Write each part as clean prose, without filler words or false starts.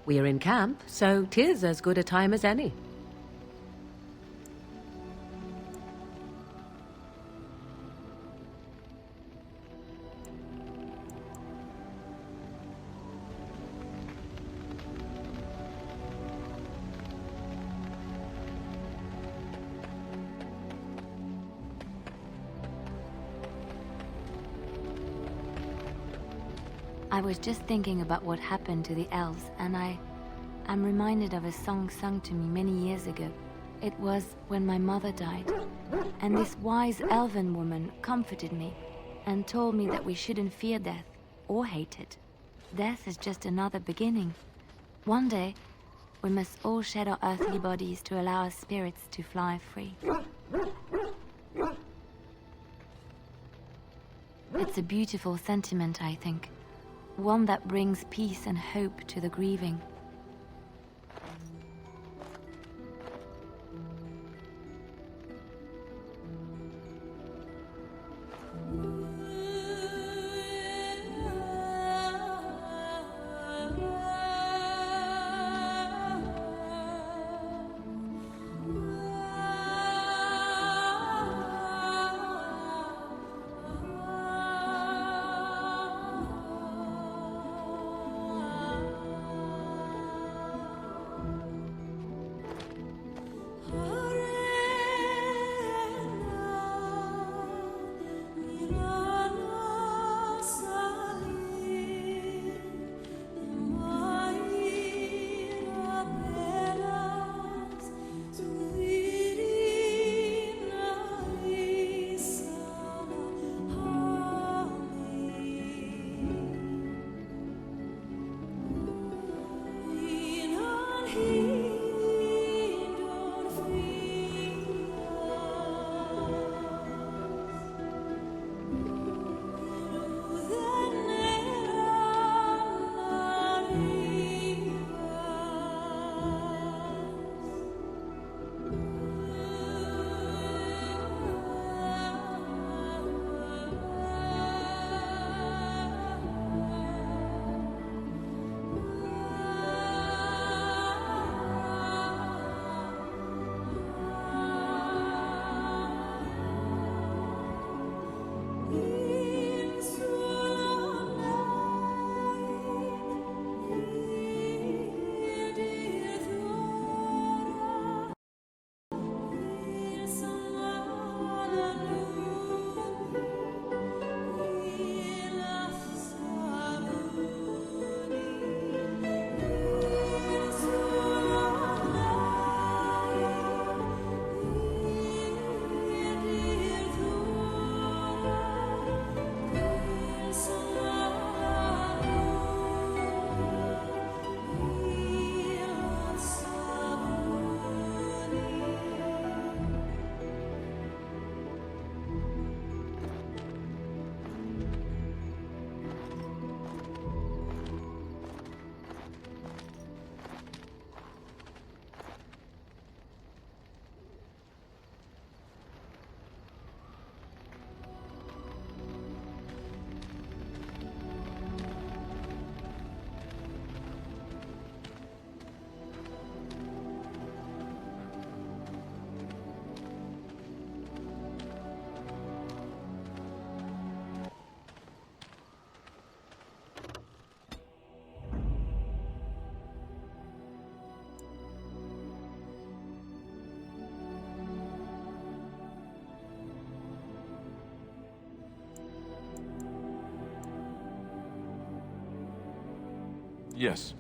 We're in camp, so 'tis as good a time as any. I was just thinking about what happened to the elves, and I'm reminded of a song sung to me many years ago. It was when my mother died, and this wise elven woman comforted me and told me that we shouldn't fear death or hate it. Death is just another beginning. One day, we must all shed our earthly bodies to allow our spirits to fly free. It's a beautiful sentiment, I think. One that brings peace and hope to the grieving. Yes.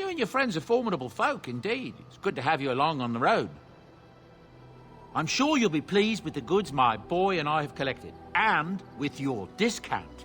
You and your friends are formidable folk, indeed. It's good to have you along on the road. I'm sure you'll be pleased with the goods my boy and I have collected, and with your discount.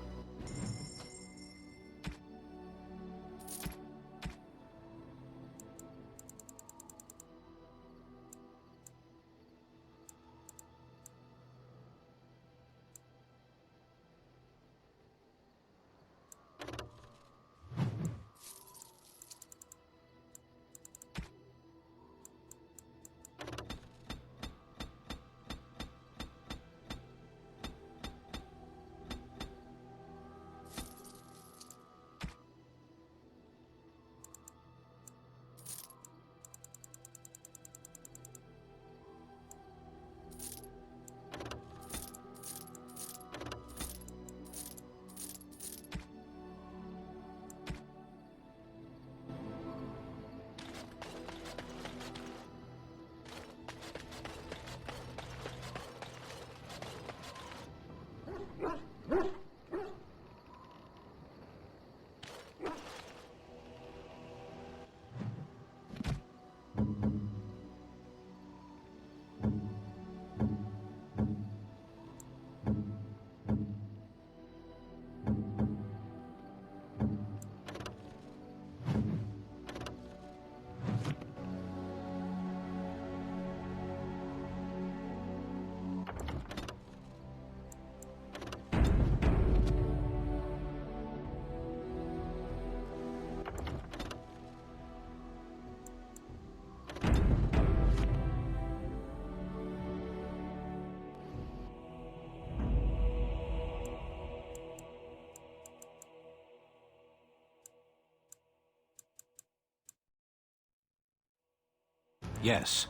Yes.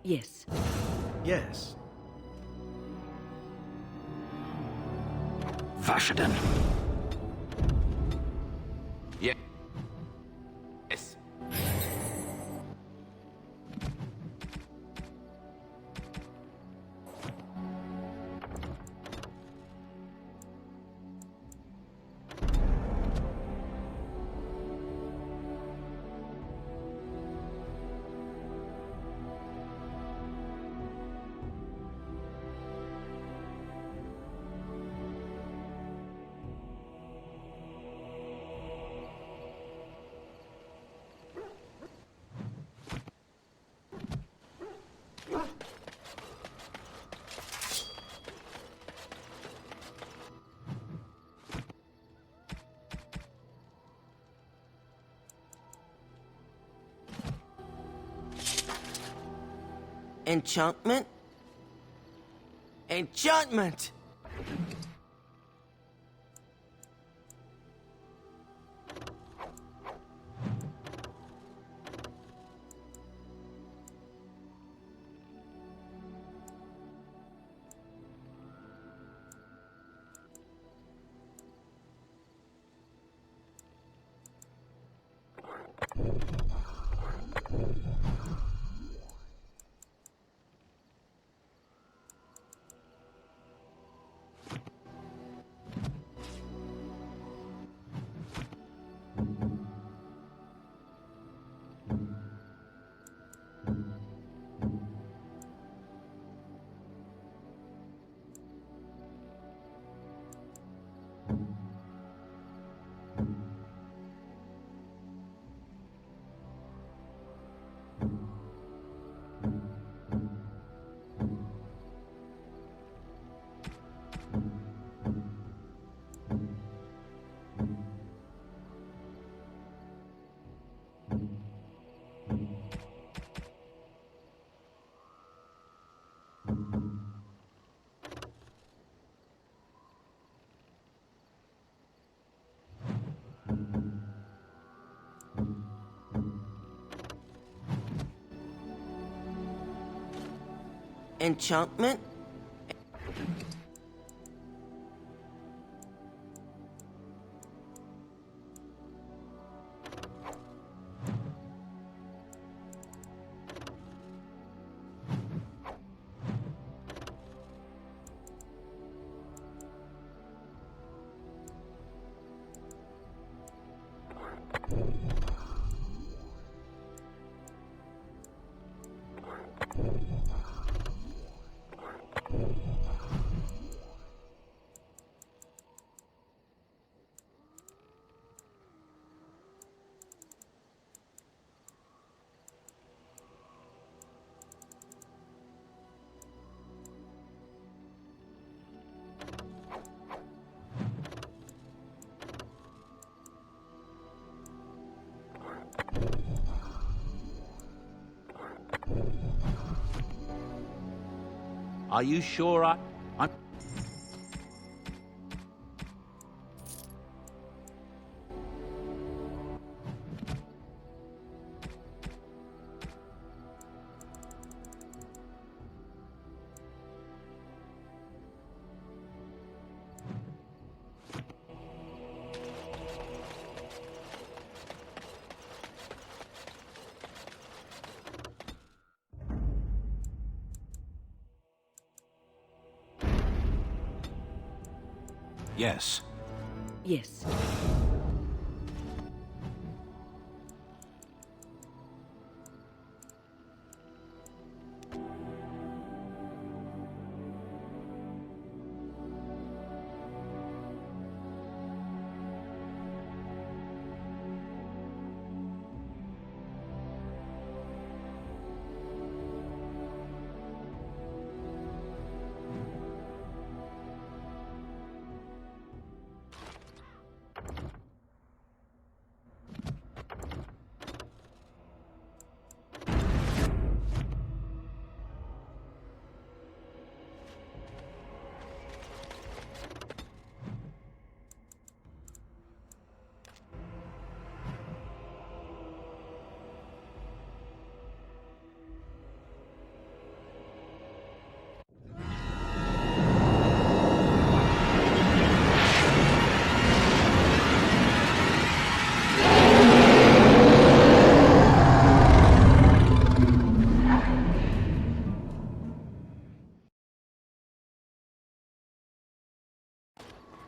Yes. Yes. Vashaden. Yes. Enchantment? Enchantment! Enchantment? Are you sure I'm... Yes. Yes.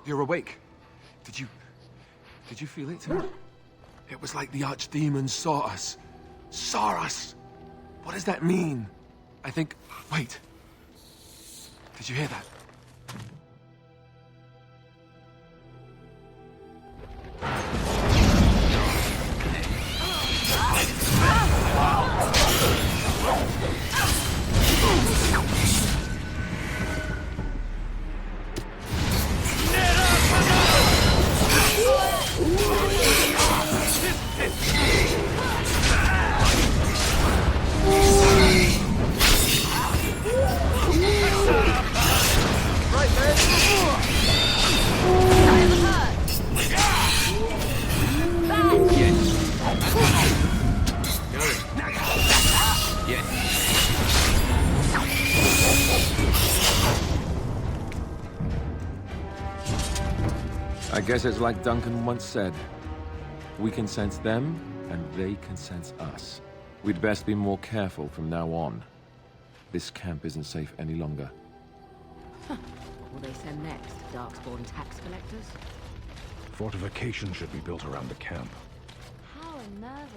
You're awake. Did you feel it? It was like the archdemons saw us. Saw us! What does that mean? I think... Wait. Did you hear that? I guess it's like Duncan once said. We can sense them, and they can sense us. We'd best be more careful from now on. This camp isn't safe any longer. What will they send next? Darkspawn tax collectors? Fortifications should be built around the camp. How unnerving.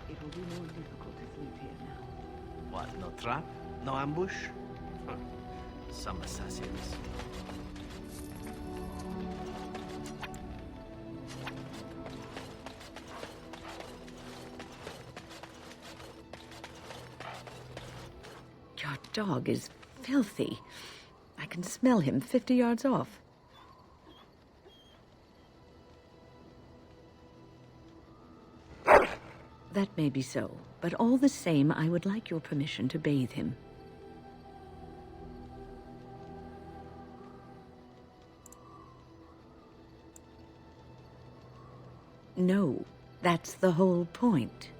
It will be more difficult to sleep here now. What, no trap? No ambush? Some assassins. Your dog is filthy. I can smell him 50 yards off. That may be so, but all the same, I would like your permission to bathe him. No, that's the whole point.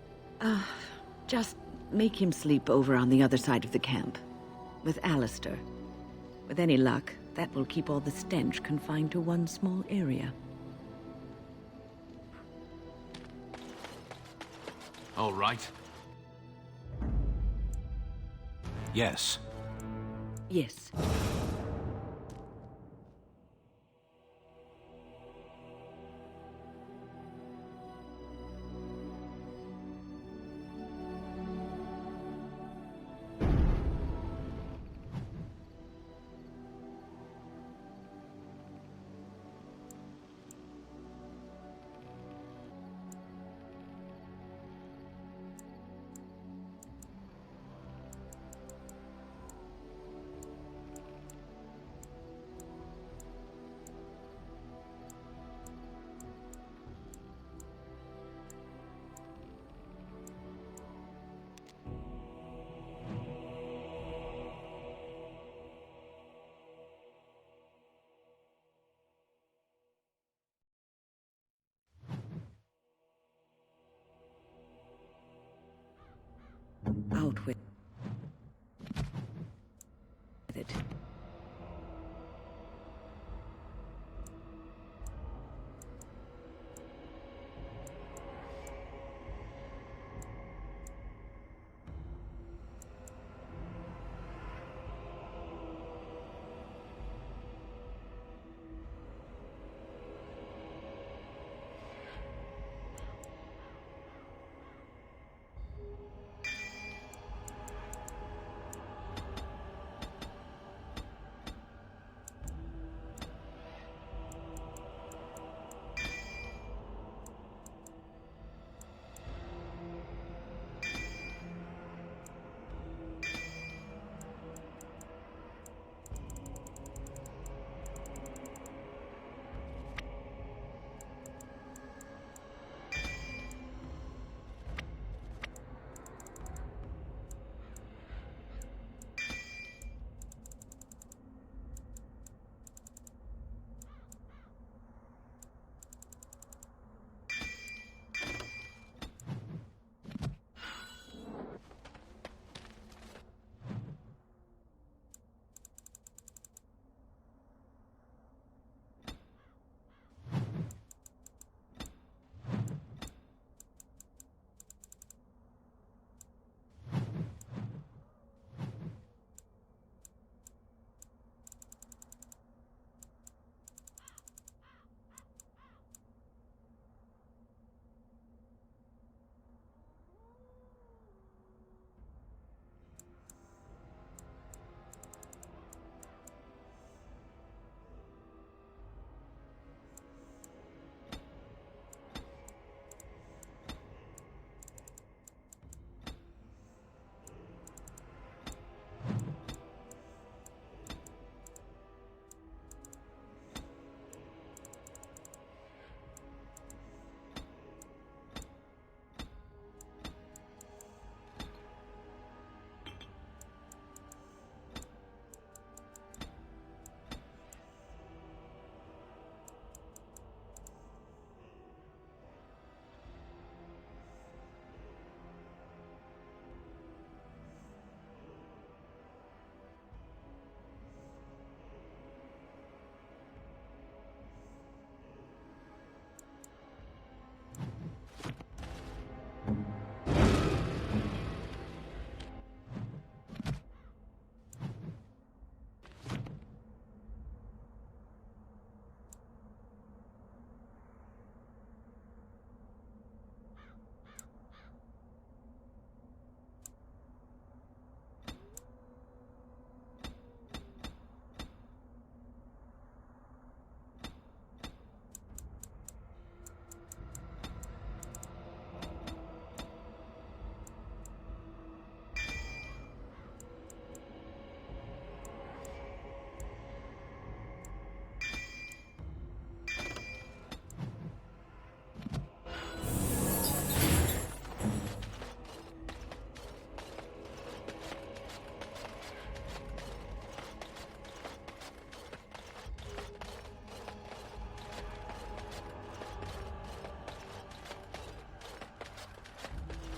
Just make him sleep over on the other side of the camp, with Alistair. With any luck, that will keep all the stench confined to one small area. All right. Yes. Yes. Out with it.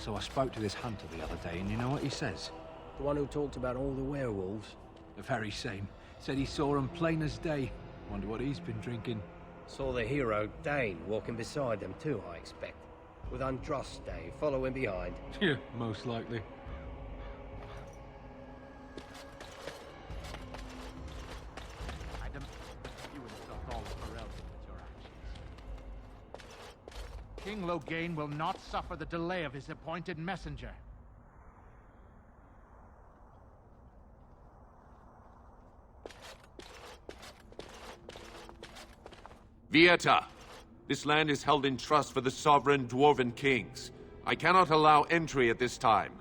So I spoke to this hunter the other day, and you know what he says? The one who talked about all the werewolves? The very same. Said he saw 'em plain as day. Wonder what he's been drinking. Saw the hero, Dane, walking beside them too, I expect. With Andraste following behind. Yeah, most likely. You insult all of Ferelden with your actions. King Loghain will not suffer the delay of his appointed messenger. Vieta! This land is held in trust for the sovereign dwarven kings. I cannot allow entry at this time.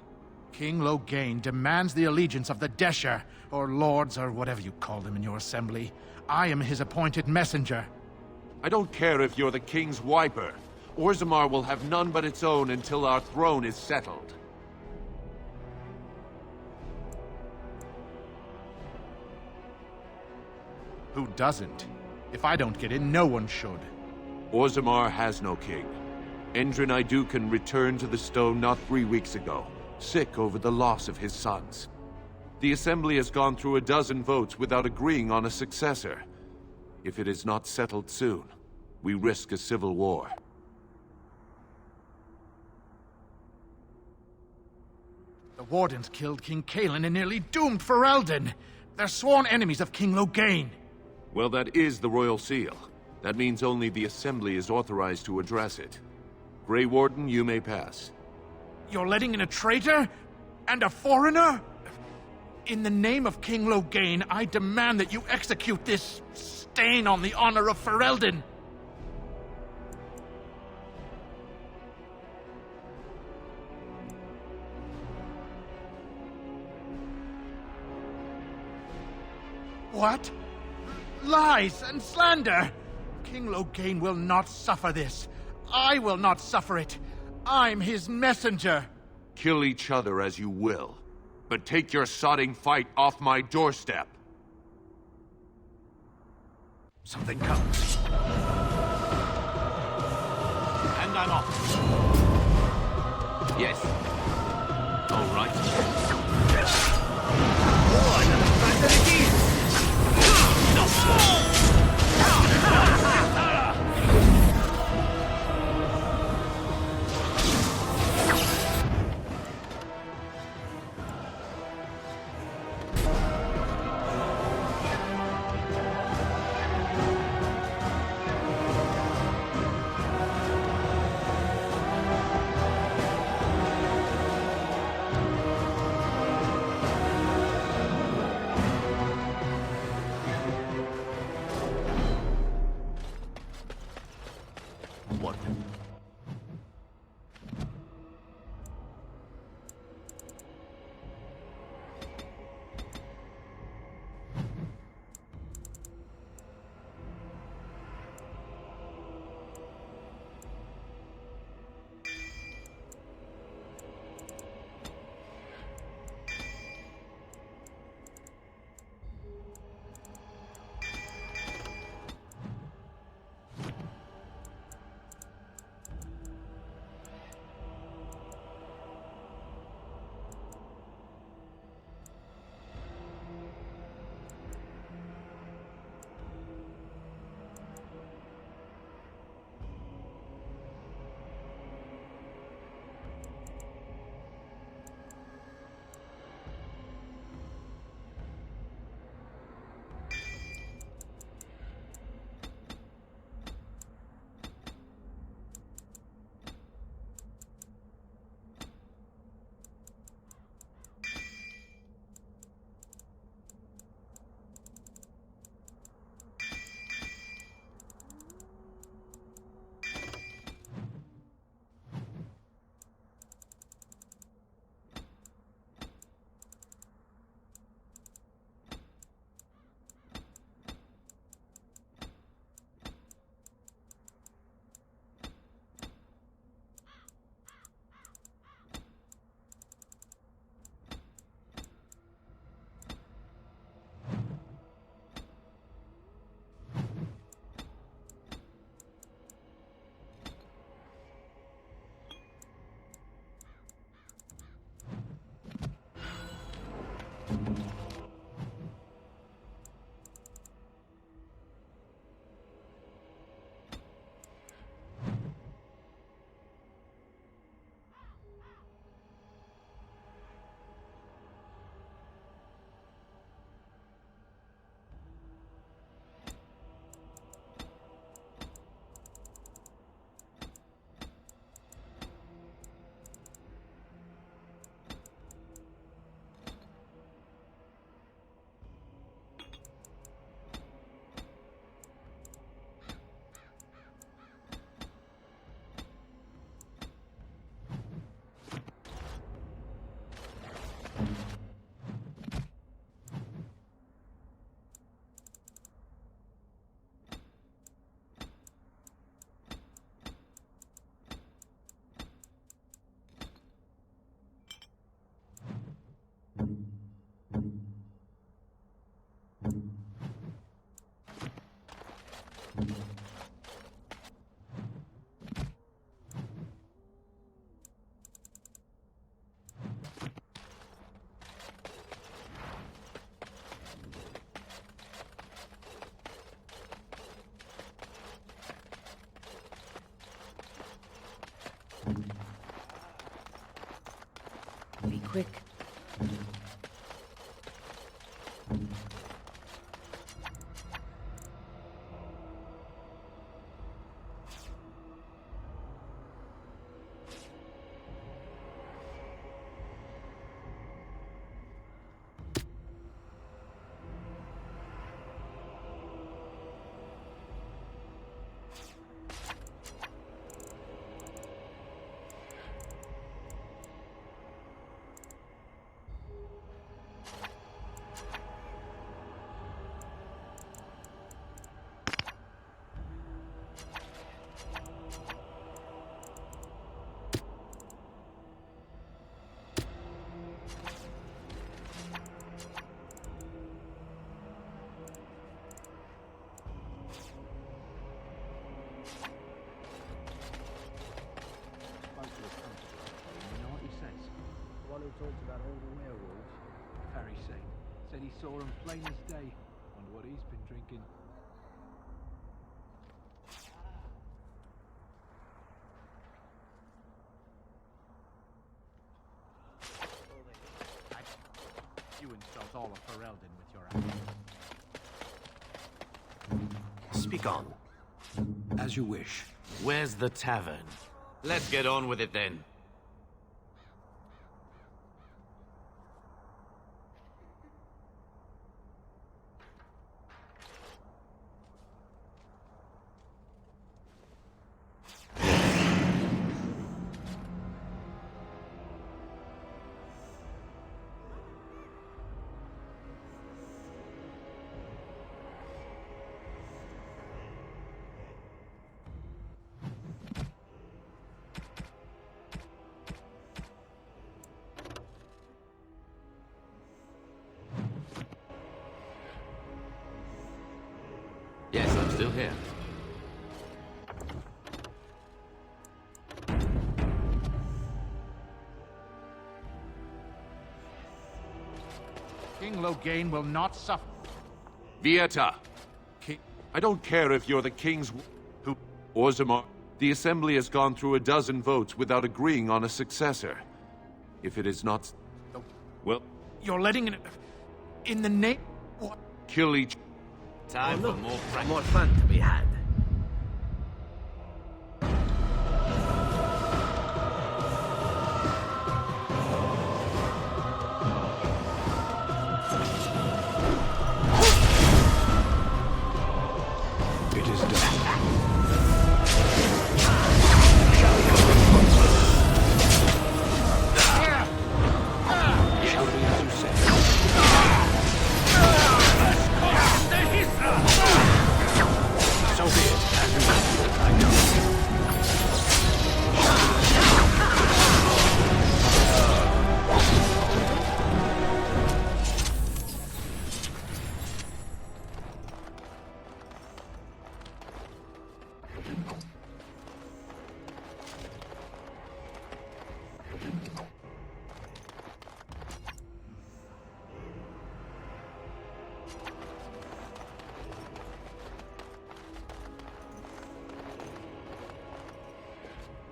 King Loghain demands the allegiance of the Desher, or lords, or whatever you call them in your assembly. I am his appointed messenger. I don't care if you're the king's wiper. Orzammar will have none but its own until our throne is settled. Who doesn't? If I don't get in, no one should. Orzammar has no king. Endrin Idukan returned to the stone not 3 weeks ago, sick over the loss of his sons. The Assembly has gone through a dozen votes without agreeing on a successor. If it is not settled soon, we risk a civil war. The Wardens killed King Cailan and nearly doomed Ferelden. They're sworn enemies of King Loghain. Well, that is the Royal Seal. That means only the Assembly is authorized to address it. Grey Warden, you may pass. You're letting in a traitor? And a foreigner? In the name of King Loghain, I demand that you execute this stain on the honor of Ferelden. What? Lies and slander! King Loghain will not suffer this. I will not suffer it. I'm his messenger. Kill each other as you will, but take your sodding fight off my doorstep. Something comes. And I'm off. Yes. All right. Oh, another fact that it is! What? Be quick. The one who talked about all the werewolves. Very same. Said he saw him plain as day. Wonder what he's been drinking. You insult all of Ferelden with your accent. Speak on. As you wish. Where's the tavern? Let's get on with it then. Yes, I'm still here. King Loghain will not suffer. Vieta! I don't care if you're the king's... who... Orzammar. The Assembly has gone through a dozen votes without agreeing on a successor. If it is not... well... You're letting it... in the name... What? kill each... Time for more practice. More fun to be had. It is done. Shall be as you say. So be it, as you will. I know.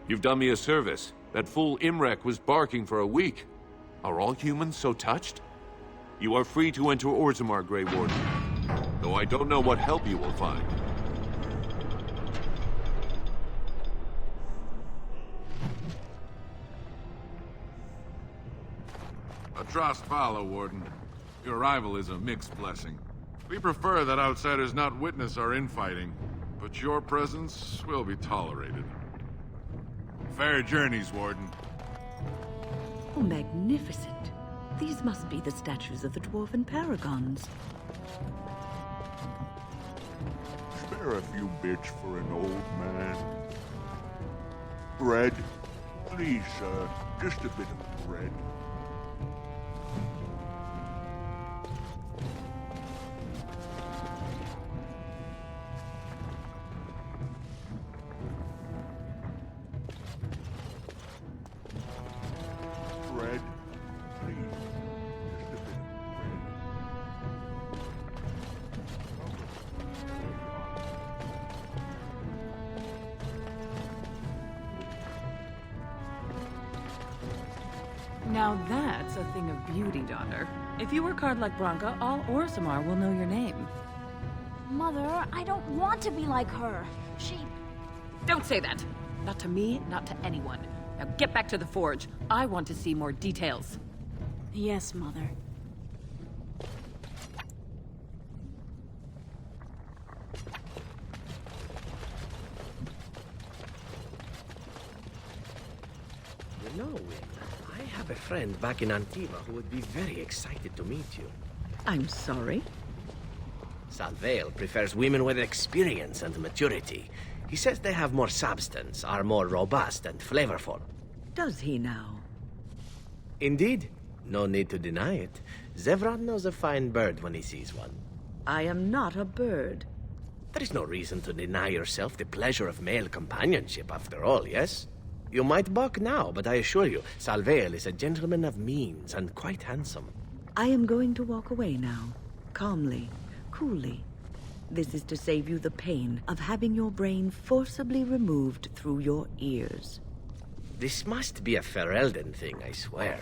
You've done me a service. That fool Imrek was barking for a week. Are all humans so touched? You are free to enter Orzammar, Grey Warden. Though I don't know what help you will find. A trust follow, Warden. Your arrival is a mixed blessing. We prefer that outsiders not witness our infighting, but your presence will be tolerated. Fair journeys, Warden. Oh, magnificent. These must be the statues of the dwarven paragons. Spare a few bits for an old man. Bread? Please, sir. Just a bit of bread. Now that's a thing of beauty, daughter. If you work hard like Branka, all Orzammar will know your name. Mother, I don't want to be like her. She... Don't say that! Not to me, not to anyone. Now get back to the forge. I want to see more details. Yes, Mother. You know, Win, I have a friend back in Antiva who would be very excited to meet you. I'm sorry? Salvail prefers women with experience and maturity. He says they have more substance, are more robust and flavorful. Does he now? Indeed. No need to deny it. Zevran knows a fine bird when he sees one. I am not a bird. There is no reason to deny yourself the pleasure of male companionship, after all, yes? You might balk now, but I assure you, Salvail is a gentleman of means and quite handsome. I am going to walk away now. Calmly, coolly. This is to save you the pain of having your brain forcibly removed through your ears. This must be a Ferelden thing, I swear.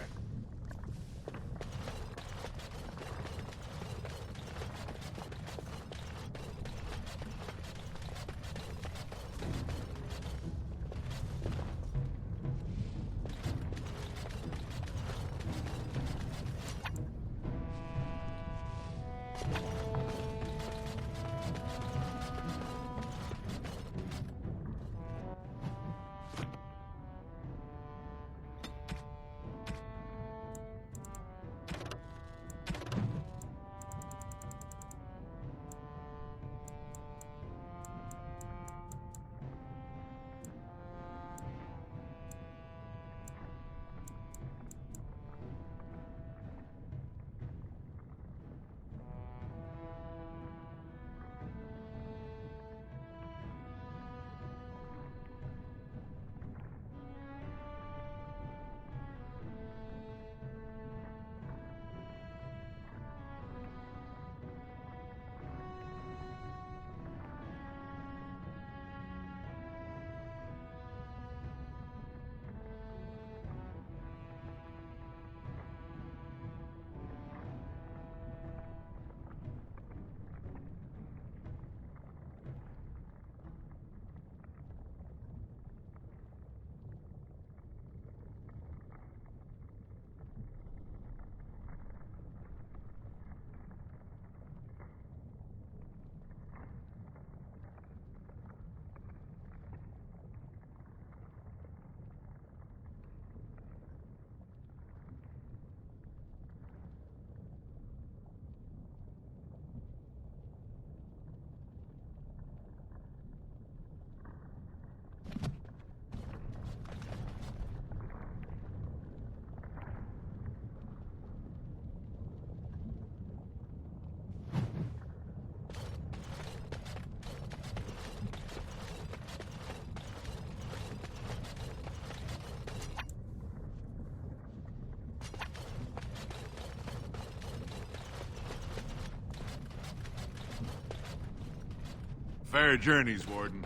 Fair journeys, Warden.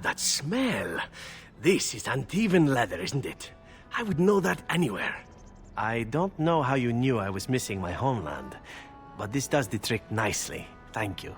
That smell. This is uneven leather, isn't it? I would know that anywhere. I don't know how you knew I was missing my homeland, but this does the trick nicely. Thank you.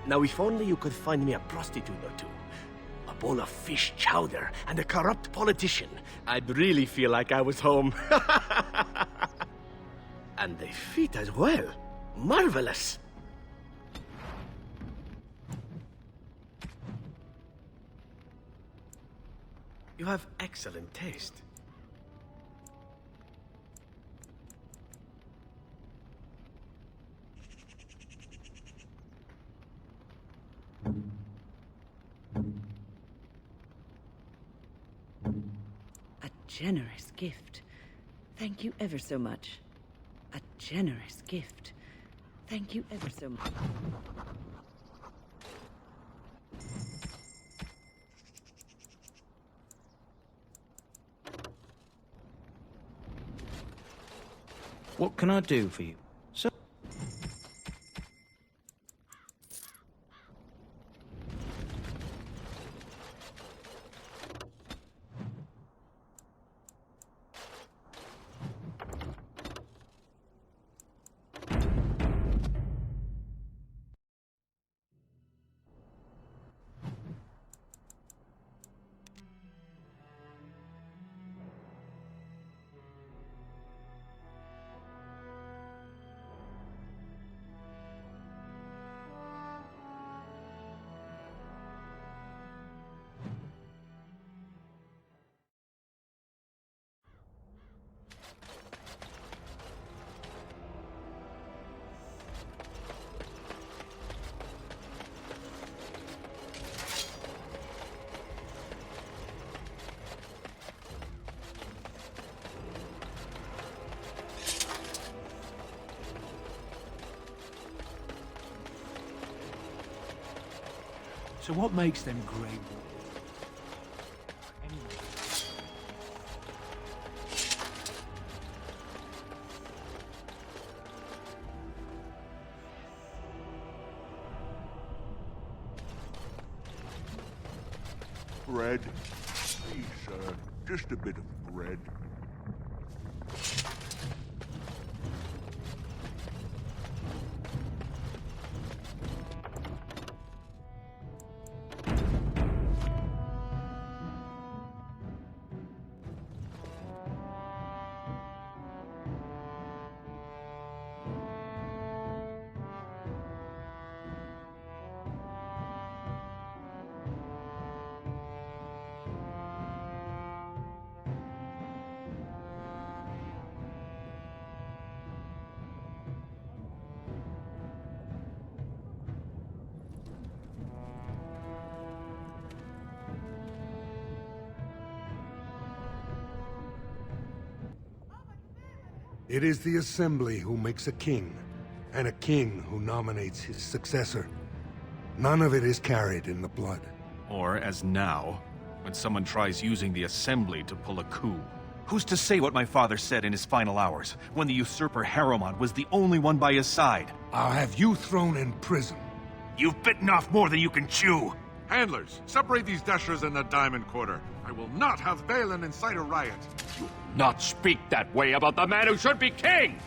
Now, if only you could find me a prostitute or two, a bowl of fish chowder, and a corrupt politician, I'd really feel like I was home. And they fit as well. Marvelous. You have excellent taste. A generous gift. Thank you ever so much. A generous gift. Thank you ever so much. What can I do for you? So So what makes them great? Bread. Please, sir. Just a bit of bread. It is the Assembly who makes a king, and a king who nominates his successor. None of it is carried in the blood. Or, as now, when someone tries using the Assembly to pull a coup. Who's to say what my father said in his final hours, when the usurper Harrowmont was the only one by his side? I'll have you thrown in prison. You've bitten off more than you can chew! Handlers, separate these dashers in the Diamond Quarter. I will not have Balin incite a riot. You will not speak that way about the man who should be king!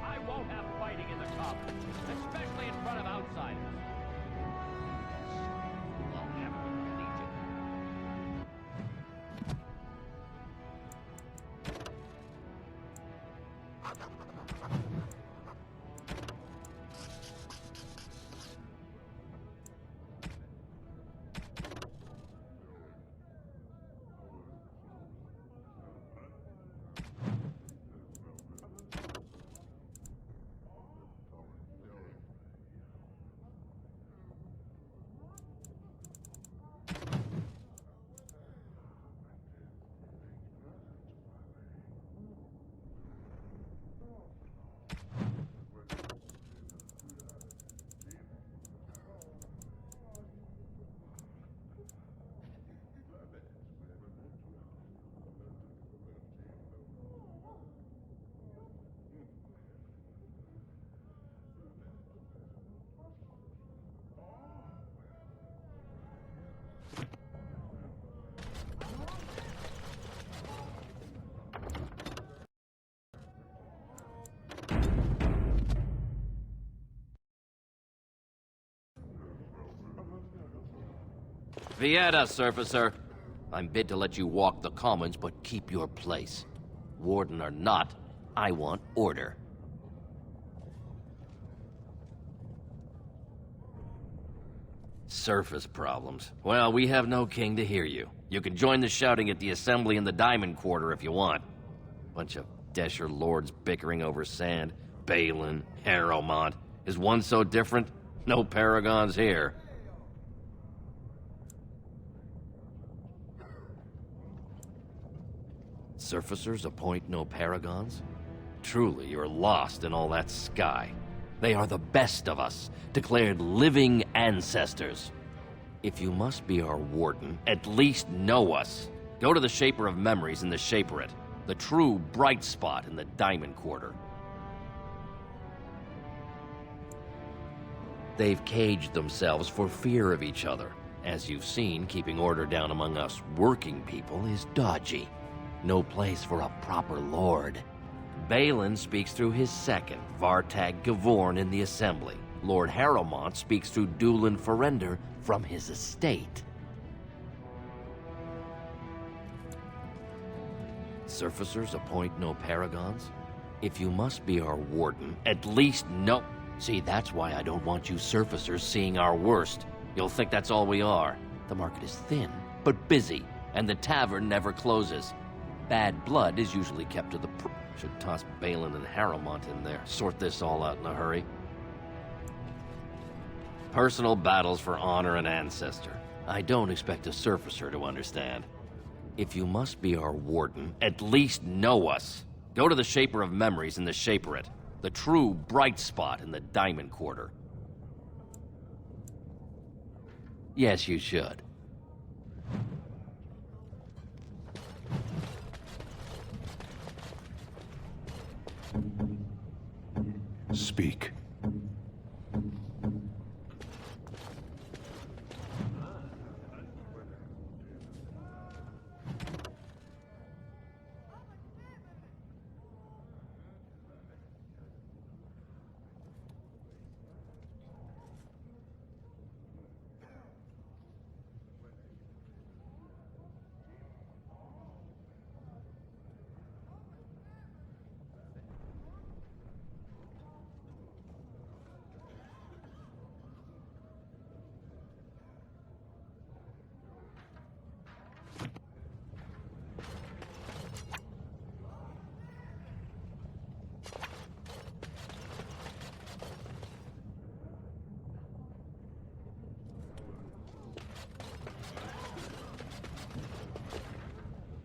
I won't have fighting in the cup, especially in front of outsiders. We'll have Legion. Vieta, Surfacer. I'm bid to let you walk the commons, but keep your place. Warden or not, I want order. Surface problems. Well, we have no king to hear you. You can join the shouting at the Assembly in the Diamond Quarter if you want. Bunch of Desher lords bickering over sand. Balin, Harrowmont. Is one so different? No paragons here. Surfacers appoint no paragons? Truly, you're lost in all that sky. They are the best of us, declared living ancestors. If you must be our warden, at least know us. Go to the Shaper of Memories in the Shaperate, the true bright spot in the Diamond Quarter. They've caged themselves for fear of each other. As you've seen, keeping order down among us working people is dodgy. No place for a proper lord. Balin speaks through his second, Vartag Gavorn, in the Assembly. Lord Harrowmont speaks through Dulin Ferender from his estate. Surfacers appoint no paragons? If you must be our warden, at least know... See, that's why I don't want you surfacers seeing our worst. You'll think that's all we are. The market is thin, but busy, and the tavern never closes. Bad blood is usually kept to the Should toss Balin and Harrowmont in there. Sort this all out in a hurry. Personal battles for honor and ancestor. I don't expect a surfacer to understand. If you must be our warden, at least know us. Go to the Shaper of Memories in the Shaperate, the true bright spot in the Diamond Quarter. Yes, you should. Speak.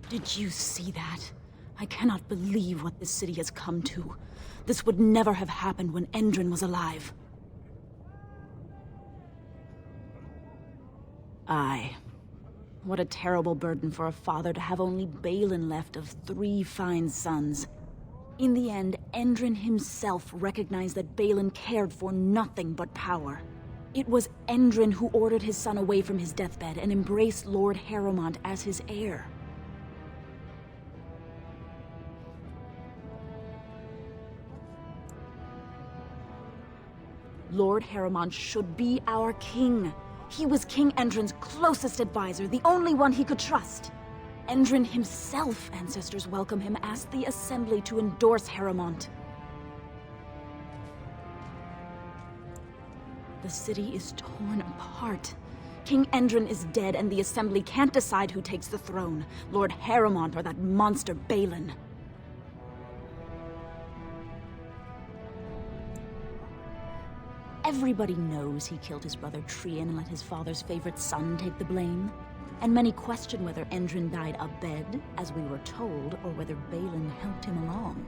Did you see that? I cannot believe what this city has come to. This would never have happened when Endrin was alive. Aye. What a terrible burden for a father to have only Balin left of 3 fine sons. In the end, Endrin himself recognized that Balin cared for nothing but power. It was Endrin who ordered his son away from his deathbed and embraced Lord Harrowmont as his heir. Lord Harrowmont should be our king. He was King Endrin's closest advisor, the only one he could trust. Endrin himself, ancestors welcome him, asked the Assembly to endorse Harrowmont. The city is torn apart. King Endrin is dead, and the Assembly can't decide who takes the throne, Lord Harrowmont or that monster Balin. Everybody knows he killed his brother Trian and let his father's favorite son take the blame. And many question whether Endrin died abed, as we were told, or whether Balin helped him along.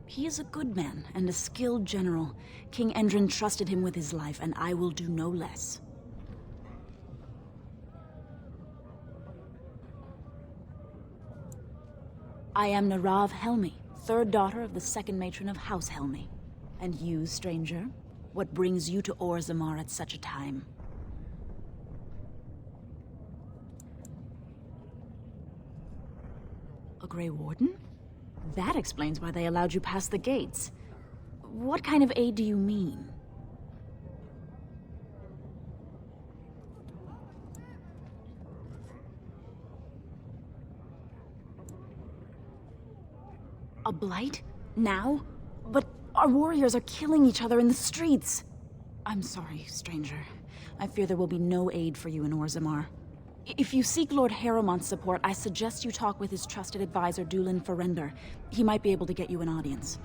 He is a good man and a skilled general. King Endrin trusted him with his life, and I will do no less. I am Narav Helmi, 3rd daughter of the 2nd matron of House Helmi. And you, stranger, what brings you to Orzammar at such a time? A Grey Warden? That explains why they allowed you past the gates. What kind of aid do you mean? A blight? Now? But our warriors are killing each other in the streets. I'm sorry, stranger. I fear there will be no aid for you in Orzammar. If you seek Lord Harrowmont's support, I suggest you talk with his trusted advisor, Dulin Ferrender. He might be able to get you an audience.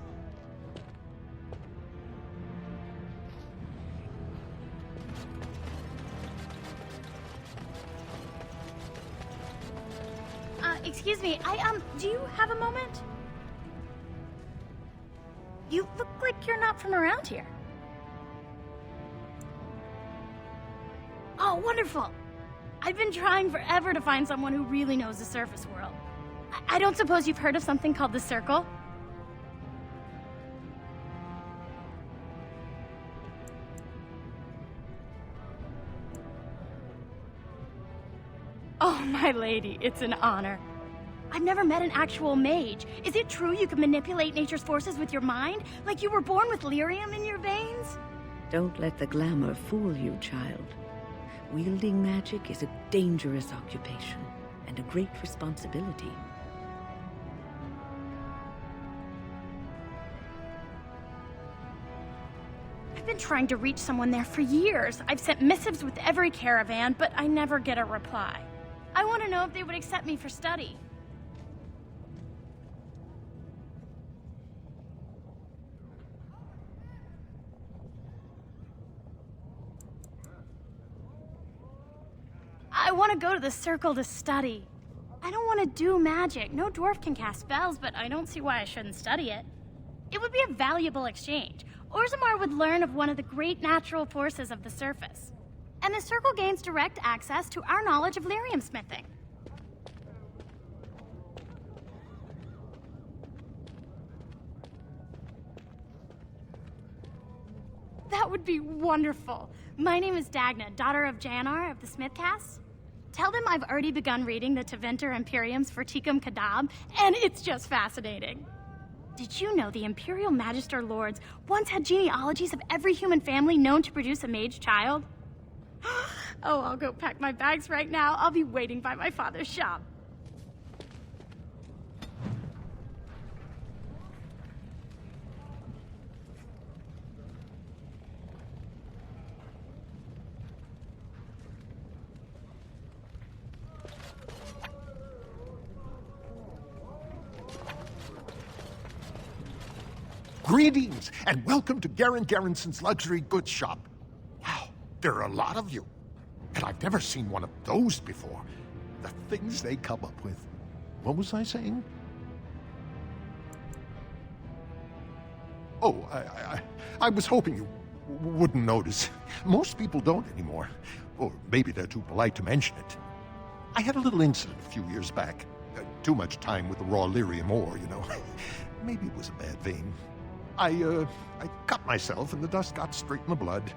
Excuse me, do you have a moment? You look like you're not from around here. Oh, wonderful! I've been trying forever to find someone who really knows the surface world. I don't suppose you've heard of something called the Circle? Oh, my lady, it's an honor. I've never met an actual mage. Is it true you can manipulate nature's forces with your mind? Like you were born with lyrium in your veins? Don't let the glamour fool you, child. Wielding magic is a dangerous occupation, and a great responsibility. I've been trying to reach someone there for years. I've sent missives with every caravan, but I never get a reply. I want to know if they would accept me for study. I want to go to the Circle to study. I don't want to do magic. No dwarf can cast spells, but I don't see why I shouldn't study it. It would be a valuable exchange. Orzammar would learn of one of the great natural forces of the surface. And the Circle gains direct access to our knowledge of lyrium smithing. That would be wonderful. My name is Dagna, daughter of Janar of the Smithcast. Tell them I've already begun reading the Tevinter Imperiums for Tikum Kadab, and it's just fascinating. Did you know the Imperial Magister Lords once had genealogies of every human family known to produce a mage child? Oh, I'll go pack my bags right now. I'll be waiting by my father's shop. Greetings, and welcome to Garen Garrison's luxury goods shop. Wow, there are a lot of you. And I've never seen one of those before. The things they come up with. What was I saying? Oh, I was hoping you wouldn't notice. Most people don't anymore. Or maybe they're too polite to mention it. I had a little incident a few years back. Too much time with the raw lyrium ore, you know. Maybe it was a bad thing. I cut myself and the dust got straight in the blood.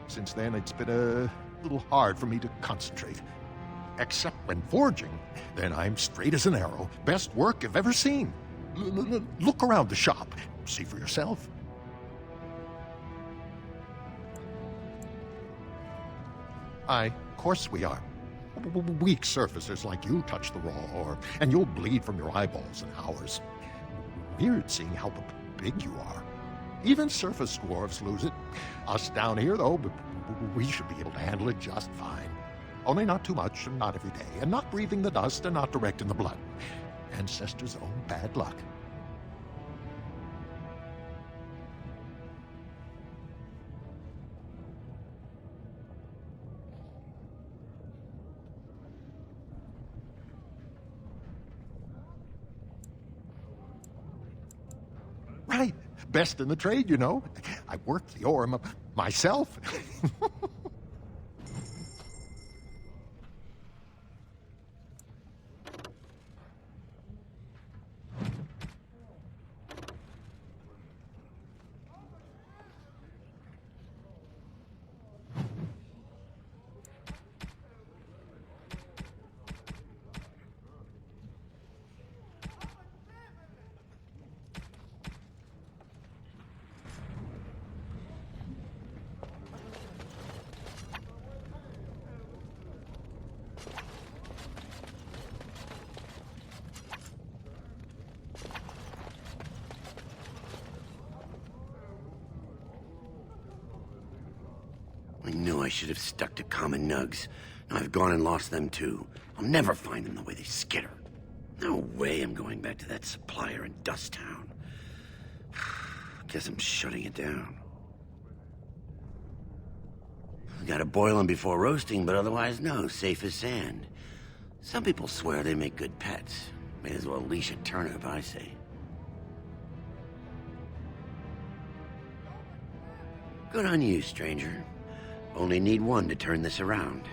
Since then, it's been a little hard for me to concentrate. Except when forging, then I'm straight as an arrow. Best work I've ever seen. Look around the shop. See for yourself. Of course we are. Weak surfacers like you touch the raw ore, and you'll bleed from your eyeballs in hours. Weird seeing how big you are. Even surface dwarves lose it. Us down here, though, we should be able to handle it just fine. Only not too much, and not every day, and not breathing the dust, and not direct in the blood. Ancestors' own bad luck. Right. Best in the trade, you know. I worked the ore myself. I knew I should have stuck to common nugs. Now I've gone and lost them too. I'll never find them the way they skitter. No way I'm going back to that supplier in Dust Town. Guess I'm shutting it down. Gotta boil them before roasting, but otherwise no, safe as sand. Some people swear they make good pets. May as well leash a turnip, I say. Good on you, stranger. Only need one to turn this around.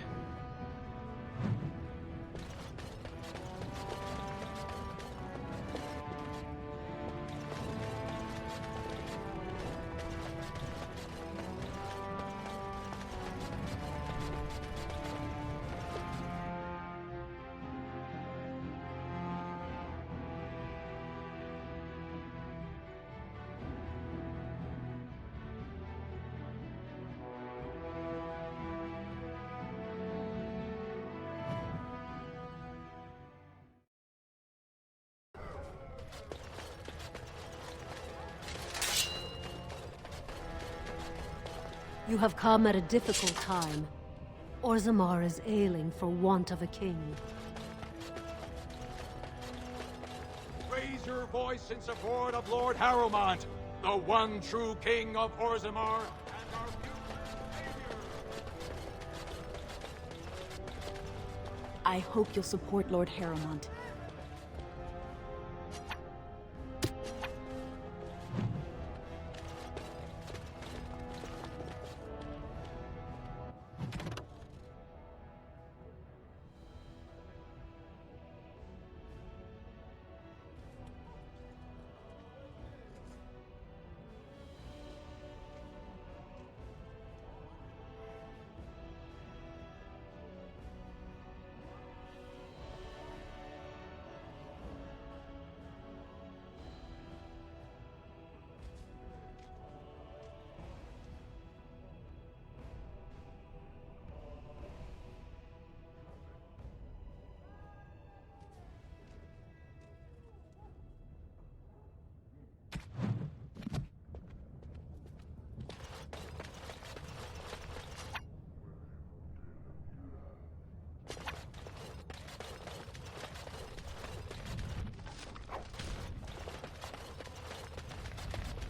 You have come at a difficult time. Orzammar is ailing for want of a king. Raise your voice in support of Lord Harrowmont, the one true king of Orzammar, and our future savior. I hope you'll support Lord Harrowmont.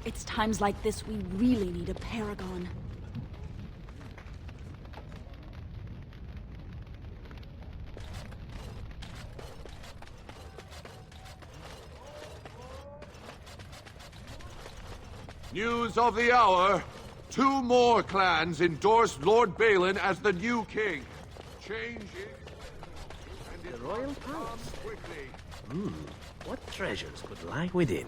It's times like this we really need a paragon. News of the hour. 2 more clans endorsed Lord Balin as the new king. Changing... The royal palace. What treasures could lie within?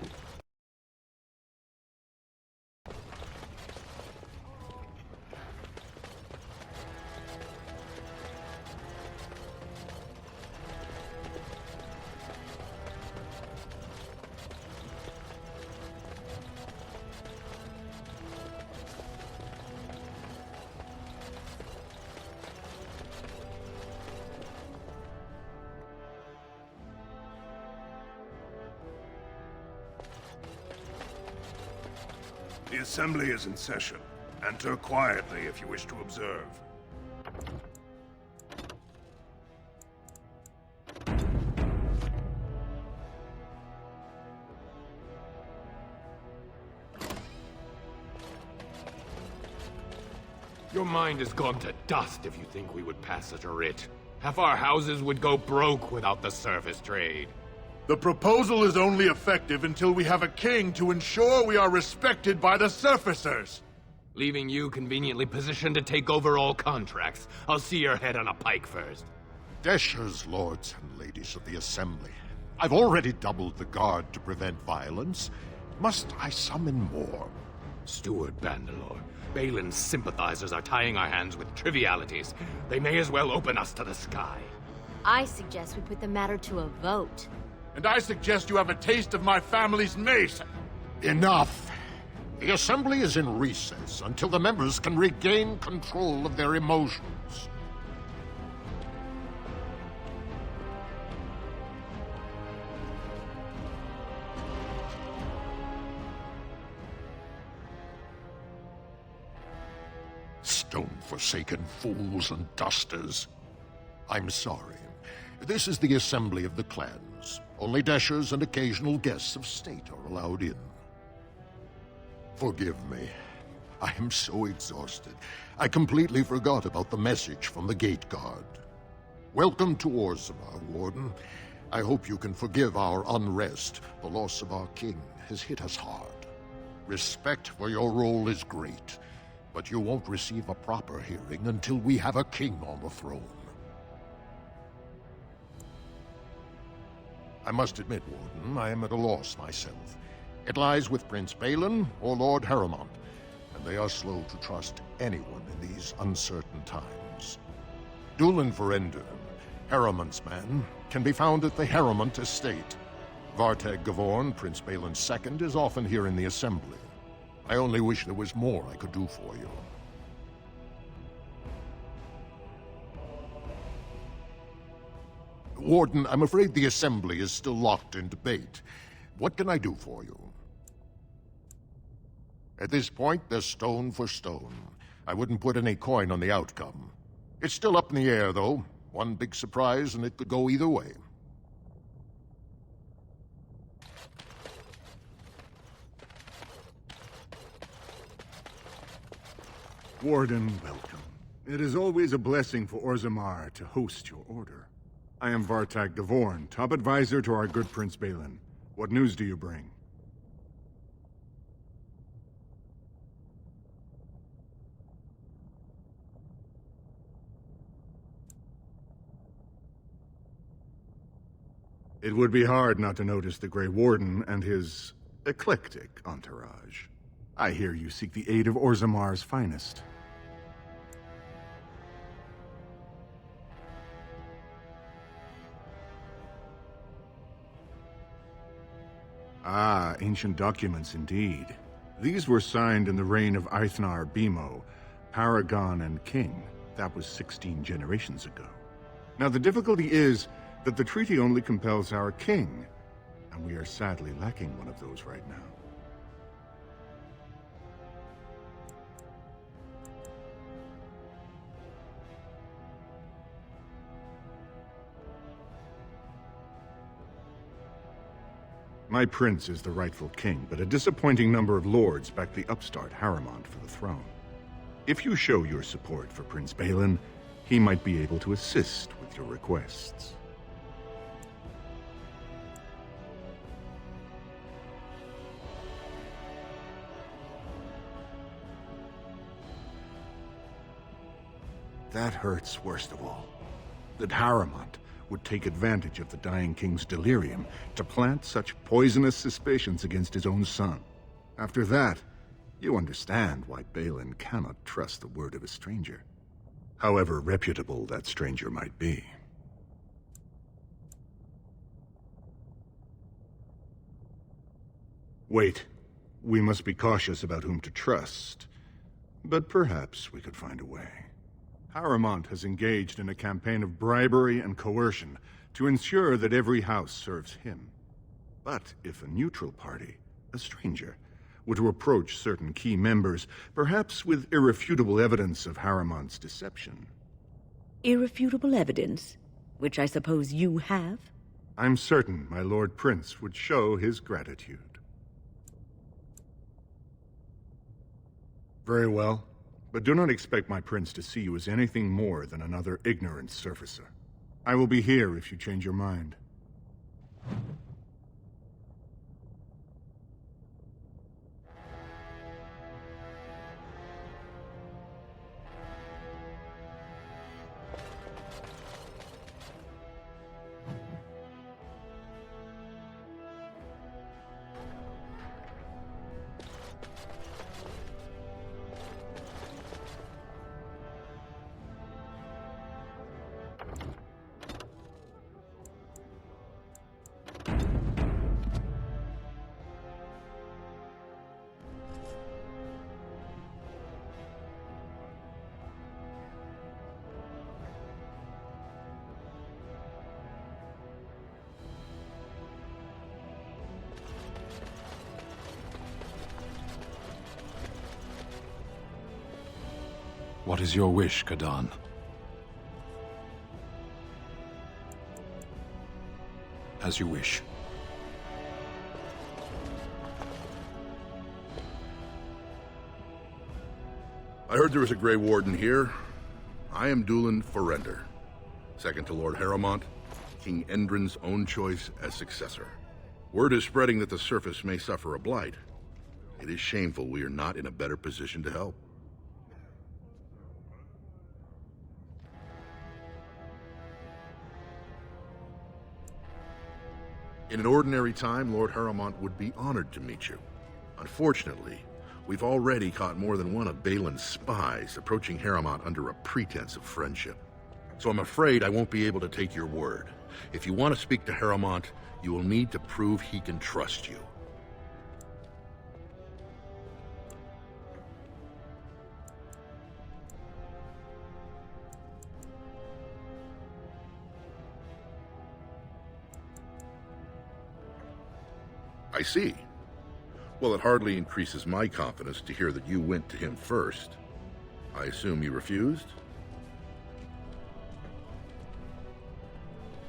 The assembly is in session. Enter quietly if you wish to observe. Your mind has gone to dust if you think we would pass such a writ. Half our houses would go broke without the service trade. The proposal is only effective until we have a king to ensure we are respected by the surfacers. Leaving you conveniently positioned to take over all contracts. I'll see your head on a pike first. Deshers, lords and ladies of the Assembly. I've already doubled the guard to prevent violence. Must I summon more? Steward Bandalore, Balin's sympathizers are tying our hands with trivialities. They may as well open us to the sky. I suggest we put the matter to a vote. And I suggest you have a taste of my family's mace. Enough! The Assembly is in recess until the members can regain control of their emotions. Stone-forsaken fools and dusters. I'm sorry. This is the assembly of the clans. Only Deshers and occasional guests of state are allowed in. Forgive me. I am so exhausted. I completely forgot about the message from the gate guard. Welcome to Orzammar, Warden. I hope you can forgive our unrest. The loss of our king has hit us hard. Respect for your role is great, but you won't receive a proper hearing until we have a king on the throne. I must admit, Warden, I am at a loss myself. It lies with Prince Balin or Lord Harrowmont, and they are slow to trust anyone in these uncertain times. Dulin Verender, Harrowmont's man, can be found at the Harrowmont estate. Vartag Gavorn, Prince Balin's second, is often here in the Assembly. I only wish there was more I could do for you. Warden, I'm afraid the Assembly is still locked in debate. What can I do for you? At this point, they're stone for stone. I wouldn't put any coin on the outcome. It's still up in the air, though. One big surprise, and it could go either way. Warden, welcome. It is always a blessing for Orzammar to host your order. I am Vartag Gavorn, top advisor to our good Prince Balin. What news do you bring? It would be hard not to notice the Grey Warden and his eclectic entourage. I hear you seek the aid of Orzammar's finest. Ah, ancient documents indeed. These were signed in the reign of Eithnar Bimo, Paragon and King. That was 16 generations ago. Now the difficulty is that the treaty only compels our king, and we are sadly lacking one of those right now. My prince is the rightful king, but a disappointing number of lords back the upstart Harrowmont for the throne. If you show your support for Prince Balin, he might be able to assist with your requests. That hurts worst of all. That Harrowmont would take advantage of the dying king's delirium to plant such poisonous suspicions against his own son. After that, you understand why Balin cannot trust the word of a stranger, however reputable that stranger might be. Wait. We must be cautious about whom to trust, but perhaps we could find a way. Harrowmont has engaged in a campaign of bribery and coercion to ensure that every house serves him. But if a neutral party, a stranger, were to approach certain key members, perhaps with irrefutable evidence of Harrowmont's deception... Irrefutable evidence? Which I suppose you have? I'm certain my Lord Prince would show his gratitude. Very well. But do not expect my prince to see you as anything more than another ignorant surfacer. I will be here if you change your mind. What is your wish, Kadan? As you wish. I heard there was a Grey Warden here. I am Dulin Forrender, second to Lord Harrowmont, King Endrin's own choice as successor. Word is spreading that the surface may suffer a blight. It is shameful we are not in a better position to help. In an ordinary time, Lord Harrowmont would be honored to meet you. Unfortunately, we've already caught more than one of Balin's spies approaching Harrowmont under a pretense of friendship. So I'm afraid I won't be able to take your word. If you want to speak to Harrowmont, you will need to prove he can trust you. I see. Well, it hardly increases my confidence to hear that you went to him first. I assume you refused?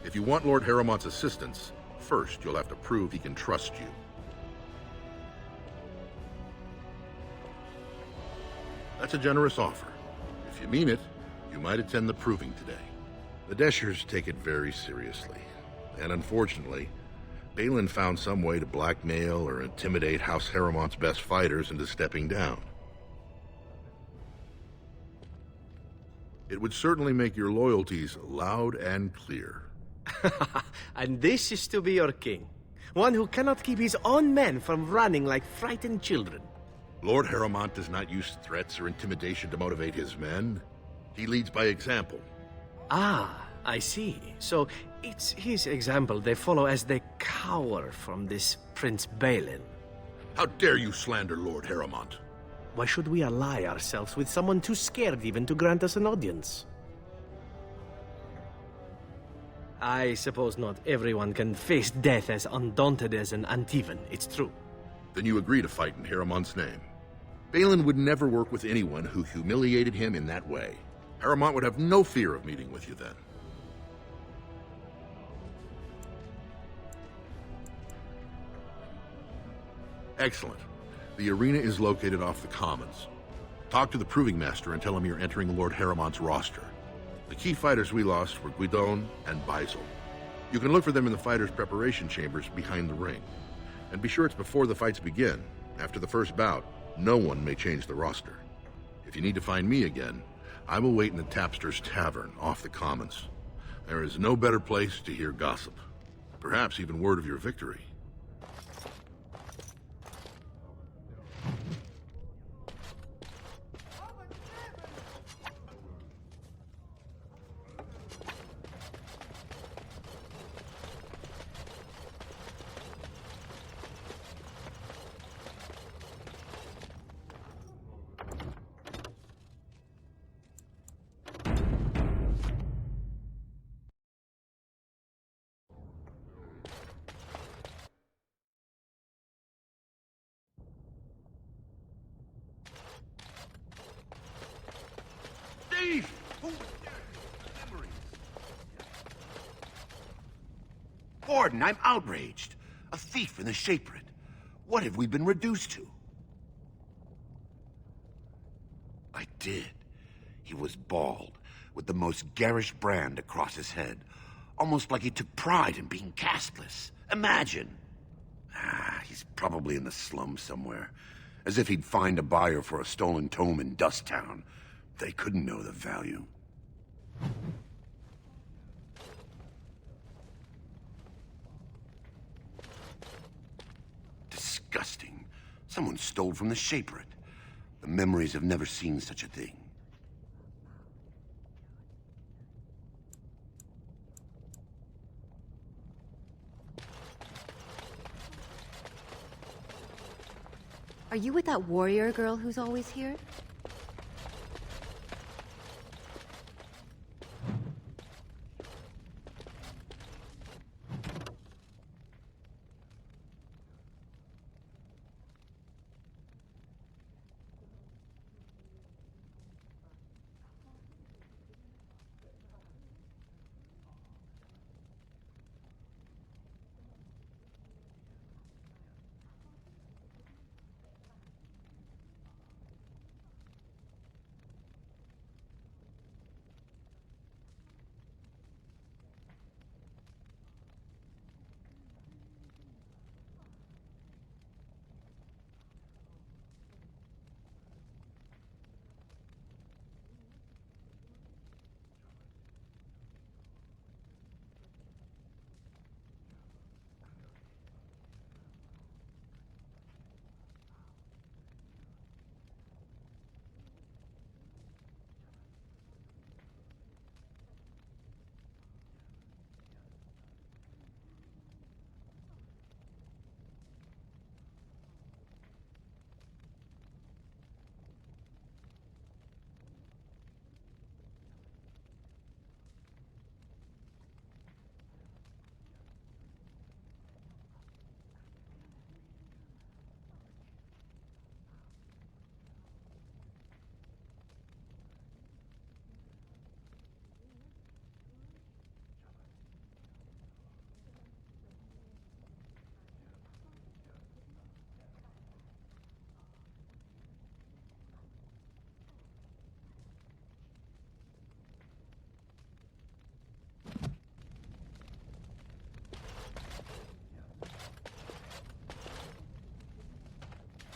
If you want Lord Harrowmont's assistance, first you'll have to prove he can trust you. That's a generous offer. If you mean it, you might attend the proving today. The Deshers take it very seriously, and unfortunately, Balin found some way to blackmail or intimidate House Harrowmont's best fighters into stepping down. It would certainly make your loyalties loud and clear. And this is to be your king. One who cannot keep his own men from running like frightened children. Lord Harrowmont does not use threats or intimidation to motivate his men. He leads by example. Ah, I see. So it's his example they follow as they cower from this Prince Balin. How dare you slander Lord Harrowmont? Why should we ally ourselves with someone too scared even to grant us an audience? I suppose not everyone can face death as undaunted as an Antivan, it's true. Then you agree to fight in Harrowmont's name. Balin would never work with anyone who humiliated him in that way. Harrowmont would have no fear of meeting with you then. Excellent. The arena is located off the Commons. Talk to the Proving Master and tell him you're entering Lord Harrowmont's roster. The key fighters we lost were Guidon and Beisel. You can look for them in the fighters' preparation chambers behind the ring. And be sure it's before the fights begin. After the first bout, no one may change the roster. If you need to find me again, I will wait in the Tapster's Tavern off the Commons. There is no better place to hear gossip. Perhaps even word of your victory. Steve! Warden, I'm outraged. A thief in the Shapered. What have we been reduced to? I did. He was bald, with the most garish brand across his head. Almost like he took pride in being castless. Imagine. He's probably in the slums somewhere. As if he'd find a buyer for a stolen tome in Dusttown. They couldn't know the value. Disgusting. Someone stole from the Shapered. The memories have never seen such a thing. Are you with that warrior girl who's always here?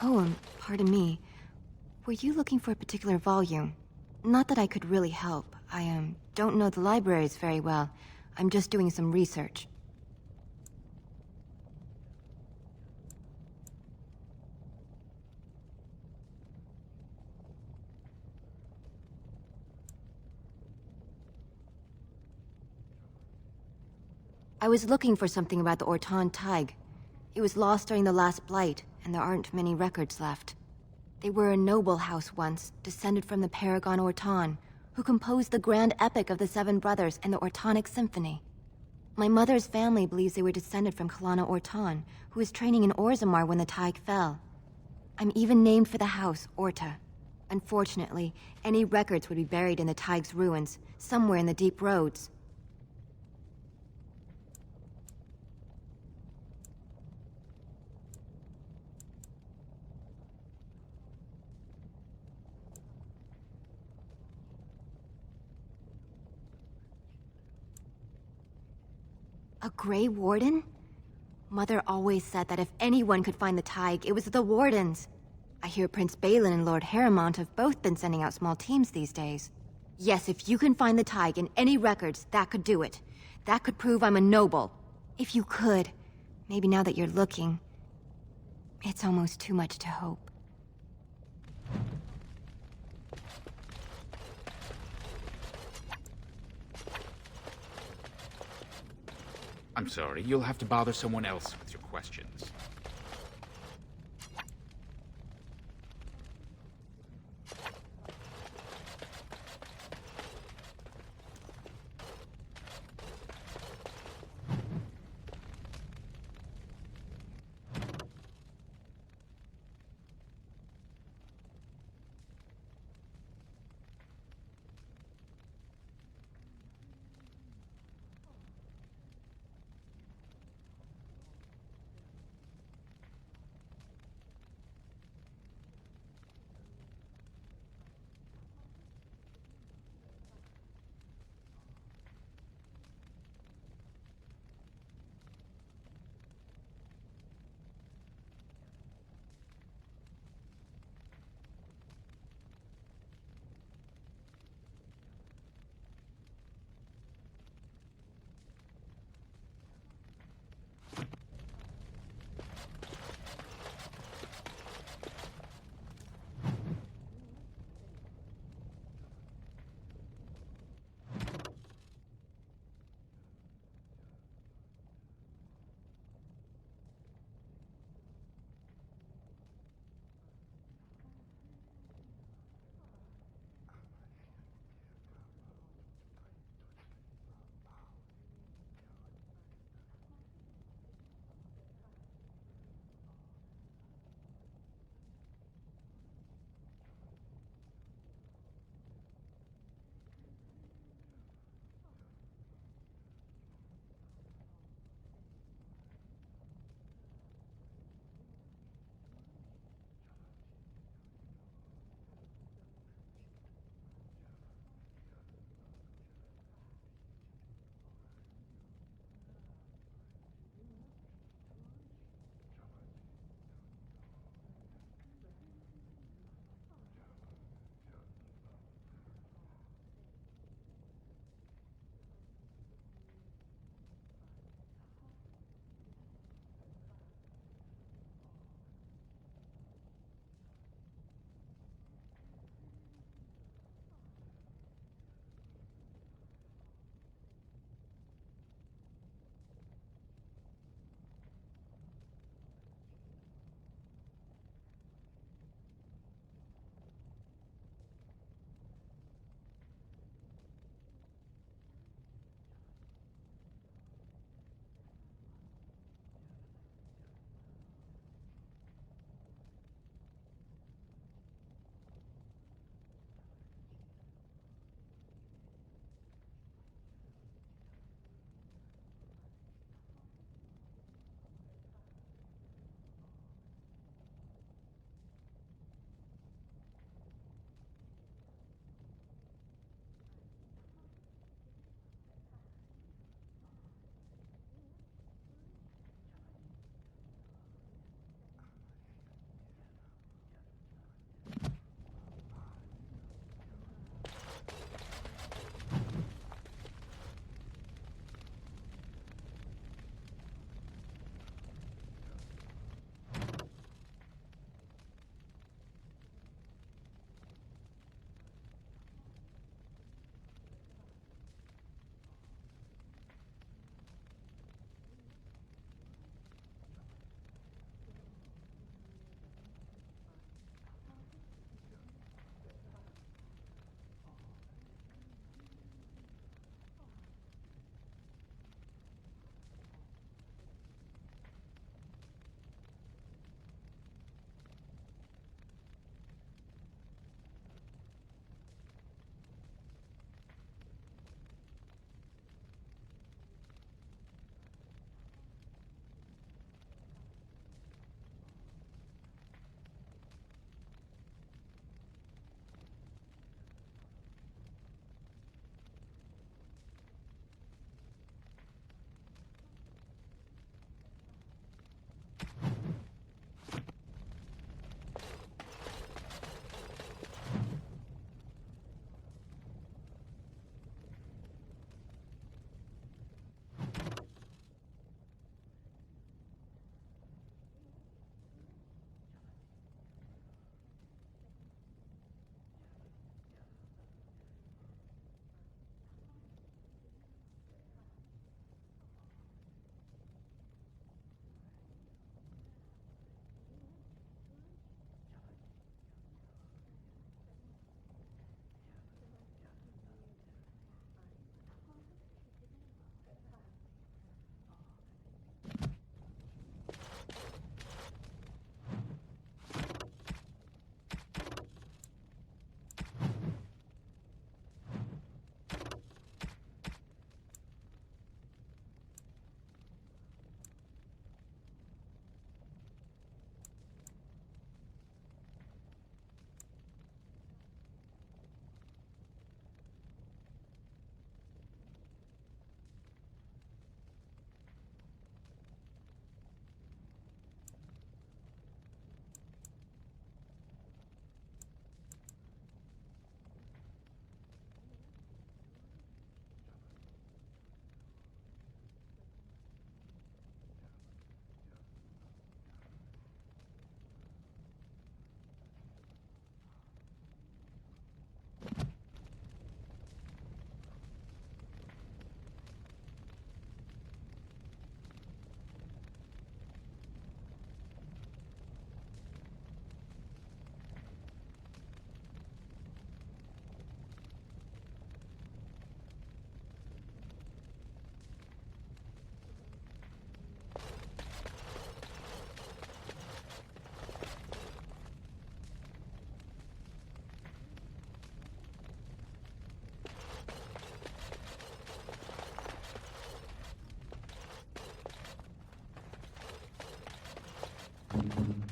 Oh, pardon me. Were you looking for a particular volume? Not that I could really help. I, don't know the libraries very well. I'm just doing some research. I was looking for something about the Orton Tig. It was lost during the last Blight, and there aren't many records left. They were a noble house once, descended from the Paragon Orton, who composed the grand epic of the Seven Brothers and the Ortonic Symphony. My mother's family believes they were descended from Kalana Orton, who was training in Orzammar when the Tig fell. I'm even named for the house, Orta. Unfortunately, any records would be buried in the Tig's ruins, somewhere in the deep roads. A Grey Warden? Mother always said that if anyone could find the Tig, it was the Wardens. I hear Prince Balin and Lord Harrowmont have both been sending out small teams these days. Yes, if you can find the Tig in any records, that could do it. That could prove I'm a noble. If you could. Maybe now that you're looking, it's almost too much to hope. I'm sorry, you'll have to bother someone else with your questions.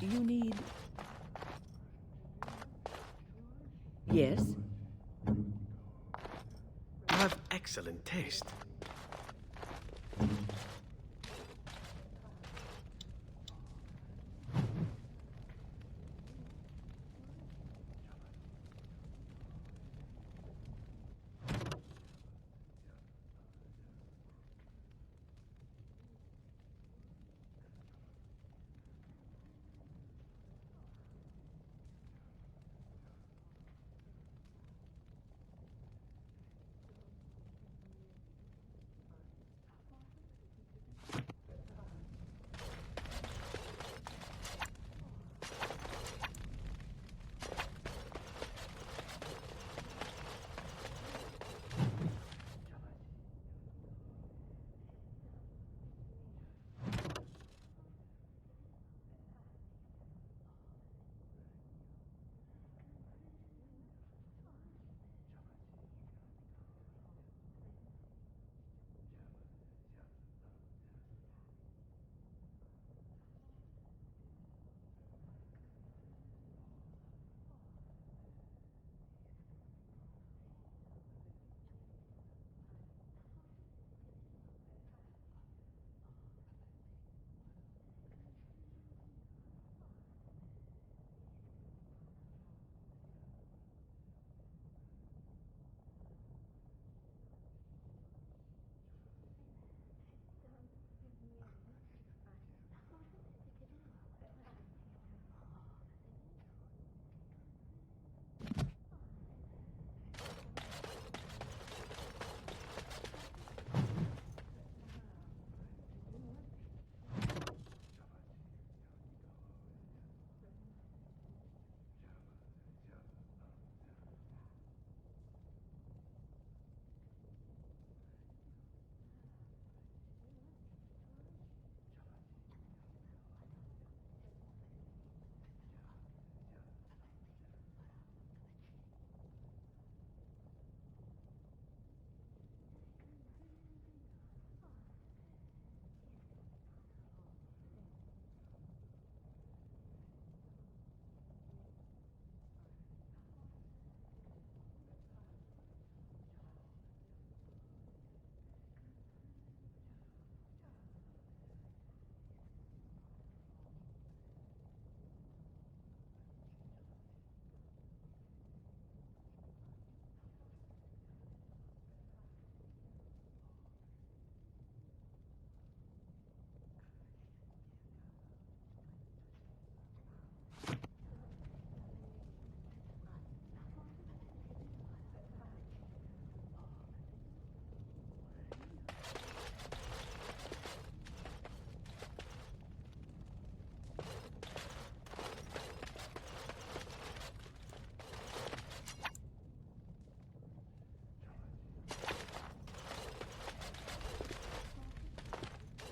Do you need... Yes? You have excellent taste.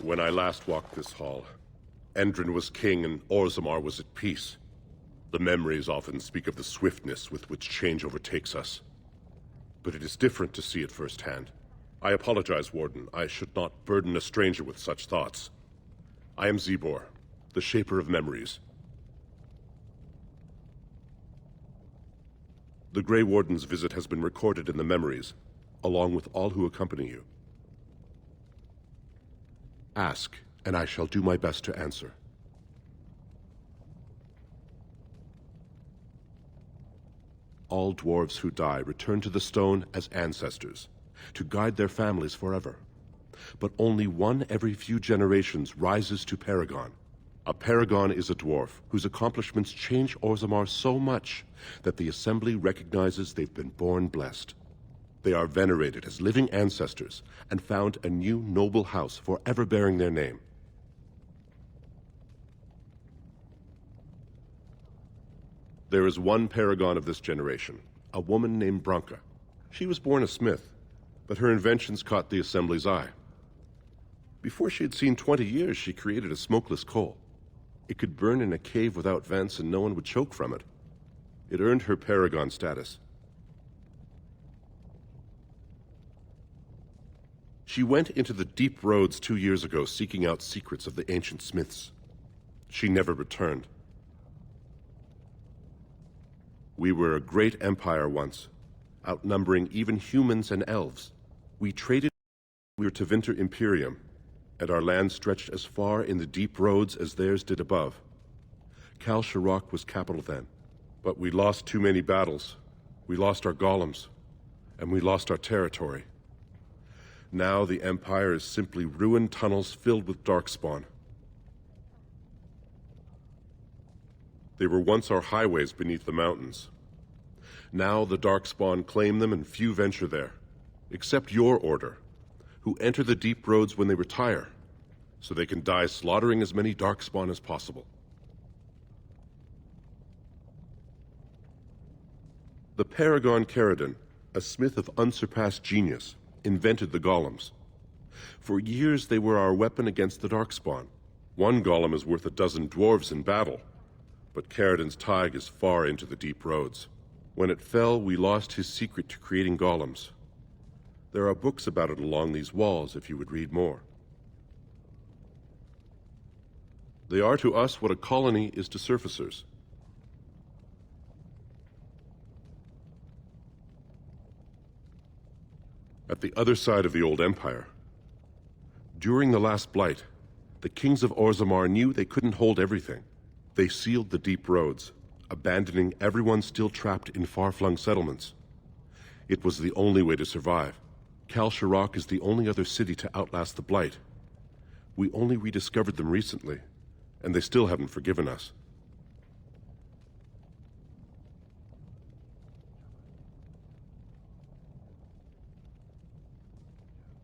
When I last walked this hall, Endrin was king and Orzammar was at peace. The memories often speak of the swiftness with which change overtakes us. But it is different to see it firsthand. I apologize, Warden. I should not burden a stranger with such thoughts. I am Zebor, the Shaper of Memories. The Grey Warden's visit has been recorded in the memories, along with all who accompany you. Ask, and I shall do my best to answer. All dwarves who die return to the stone as ancestors, to guide their families forever. But only one every few generations rises to Paragon. A Paragon is a dwarf whose accomplishments change Orzammar so much that the Assembly recognizes they've been born blessed. They are venerated as living ancestors and found a new noble house forever bearing their name. There is one Paragon of this generation, a woman named Branka. She was born a smith, but her inventions caught the Assembly's eye. Before she had seen 20 years, she created a smokeless coal. It could burn in a cave without vents and no one would choke from it. It earned her Paragon status. She went into the deep roads 2 years ago seeking out secrets of the ancient smiths. She never returned. We were a great empire once, outnumbering even humans and elves. We traded we were Tevinter Imperium, and our land stretched as far in the deep roads as theirs did above. Kal Sharok was capital then, but we lost too many battles. We lost our golems, and we lost our territory. Now the Empire is simply ruined tunnels filled with darkspawn. They were once our highways beneath the mountains. Now the darkspawn claim them and few venture there, except your order, who enter the deep roads when they retire, so they can die slaughtering as many darkspawn as possible. The Paragon Caridon, a smith of unsurpassed genius, invented the golems. For years they were our weapon against the darkspawn. One golem is worth a dozen dwarves in battle, but Caridon's Tig is far into the deep roads. When it fell, we lost his secret to creating golems. There are books about it along these walls if you would read more. They are to us what a colony is to surfacers. At the other side of the old empire, during the last blight, the kings of Orzammar knew they couldn't hold everything. They sealed the deep roads, abandoning everyone still trapped in far-flung settlements. It was the only way to survive. Kal Sharok is the only other city to outlast the blight. We only rediscovered them recently, and they still haven't forgiven us.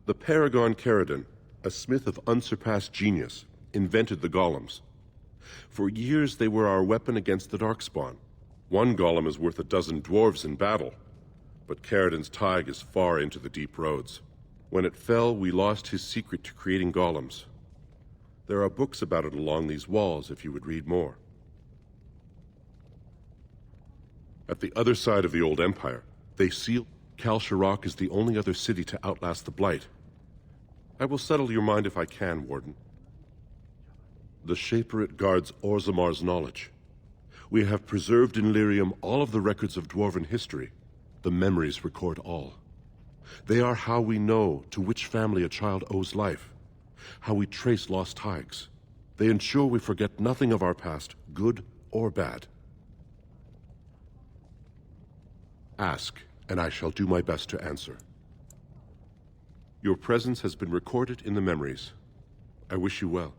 The Paragon Caridon, a smith of unsurpassed genius, invented the golems. For years they were our weapon against the darkspawn. One golem is worth a dozen dwarves in battle, but Caridon's Tig is far into the deep roads. When it fell, we lost his secret to creating golems. There are books about it along these walls if you would read more. At the other side of the old empire, they sealed. Kal Sharok is the only other city to outlast the blight. I will settle your mind if I can, Warden. The Shaperate guards Orzammar's knowledge. We have preserved in Lyrium all of the records of Dwarven history. The memories record all. They are how we know to which family a child owes life, how we trace lost Tigs. They ensure we forget nothing of our past, good or bad. Ask, and I shall do my best to answer. Your presence has been recorded in the memories. I wish you well.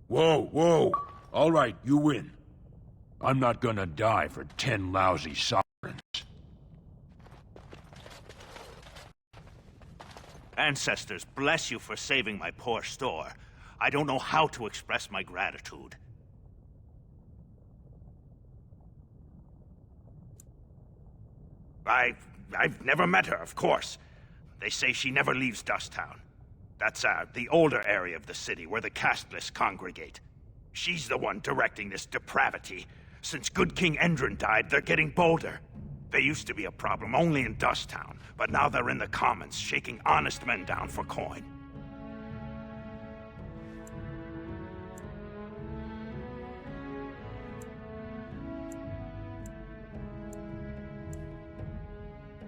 Whoa, whoa! All right, you win. I'm not gonna die for 10 lousy sovereigns. Ancestors, bless you for saving my poor store. I don't know how to express my gratitude. I've never met her, of course. They say she never leaves Dusttown. That's, the older area of the city where the casteless congregate. She's the one directing this depravity. Since good King Endrin died, they're getting bolder. They used to be a problem only in Dusttown, but now they're in the commons, shaking honest men down for coin.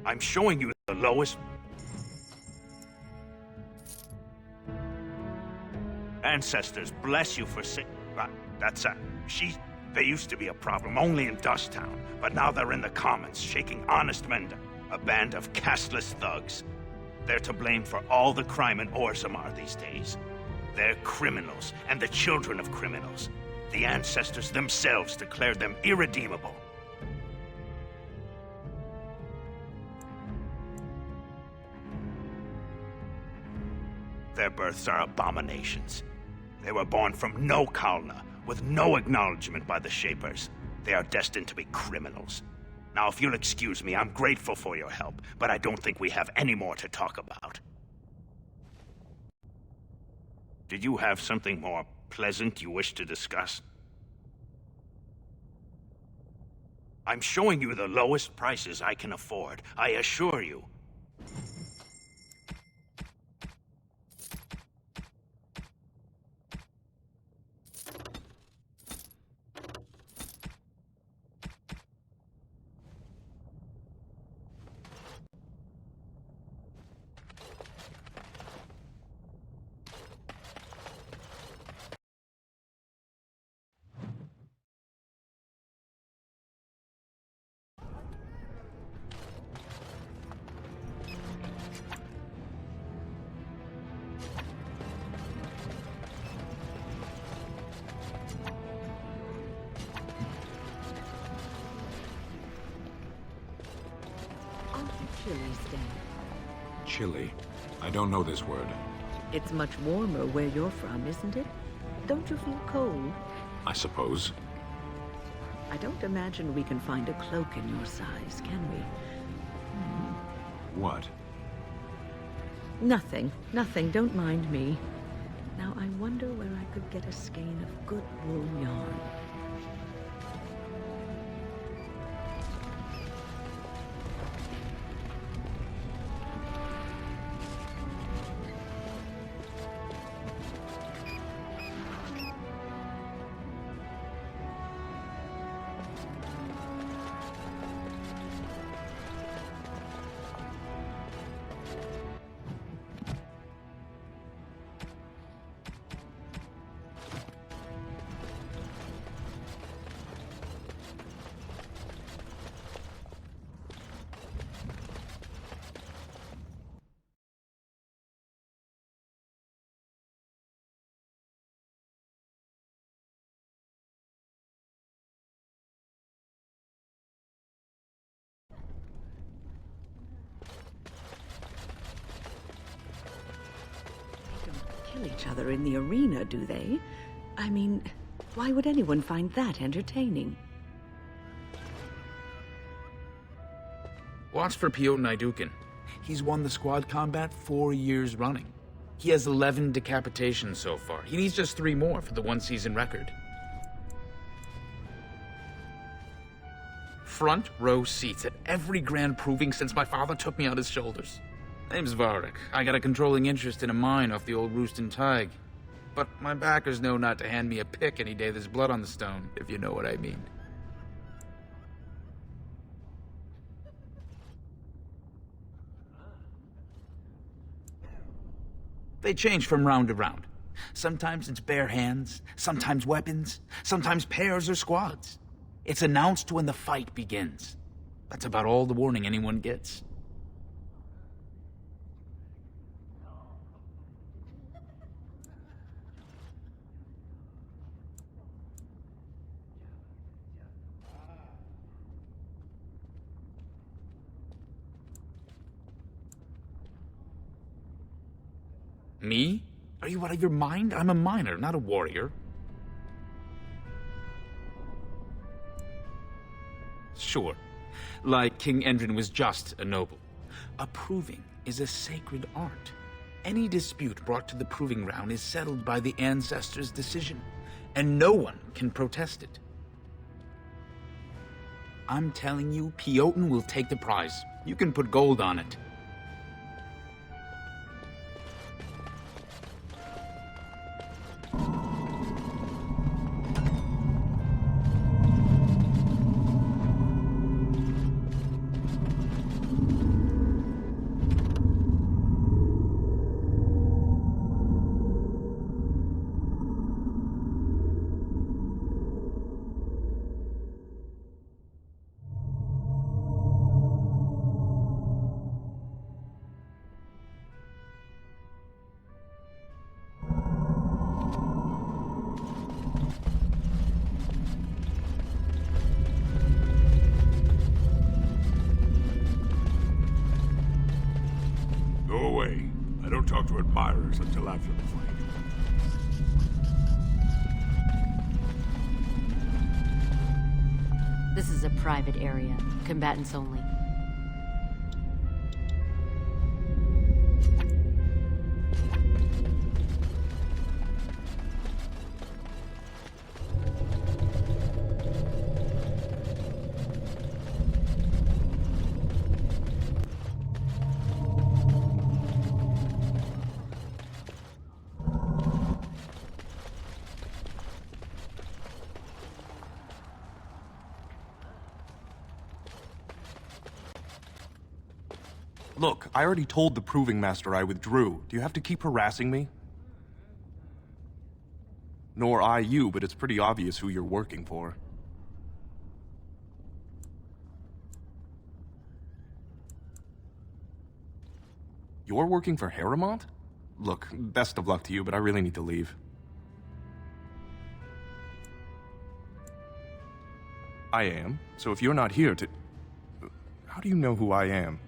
I'm showing you the lowest... Ancestors, bless you for that's they used to be a problem only in Dusttown, but now they're in the commons, shaking honest men down. A band of casteless thugs. They're to blame for all the crime in Orzammar these days. They're criminals, and the children of criminals. The ancestors themselves declared them irredeemable. Their births are abominations. They were born from no Kalna, with no acknowledgement by the Shapers. They are destined to be criminals. Now, if you'll excuse me, I'm grateful for your help, but I don't think we have any more to talk about. Did you have something more pleasant you wish to discuss? I'm showing you the lowest prices I can afford, I assure you. Chilly. I don't know this word. It's much warmer where you're from, isn't it? Don't you feel cold? I suppose. I don't imagine we can find a cloak in your size, can we? What? Nothing. Nothing. Don't mind me. Now, I wonder where I could get a skein of good wool yarn. Each other in the arena, do they? I mean, why would anyone find that entertaining? Watch for Piotr Naidukin. He's won the squad combat 4 years running. He has 11 decapitations so far. He needs just 3 more for the one-season record. Front row seats at every grand proving since my father took me on his shoulders. Name's Varric. I got a controlling interest in a mine off the old Roostin Tig. But my backers know not to hand me a pick any day there's blood on the stone, if you know what I mean. They change from round to round. Sometimes it's bare hands, sometimes weapons, sometimes pairs or squads. It's announced when the fight begins. That's about all the warning anyone gets. Me? Are you out of your mind? I'm a miner, not a warrior. Sure. Like King Endrin was just a noble. A proving is a sacred art. Any dispute brought to the proving ground is settled by the ancestors' decision, and no one can protest it. I'm telling you, Piotin will take the prize. You can put gold on it. Go away. I don't talk to admirers until after the fight. This is a private area. Combatants only. Look, I already told the Proving Master I withdrew. Do you have to keep harassing me? Nor I you, but it's pretty obvious who you're working for. You're working for Harrowmont? Look, best of luck to you, but I really need to leave. I am. So if you're not here to... How do you know who I am?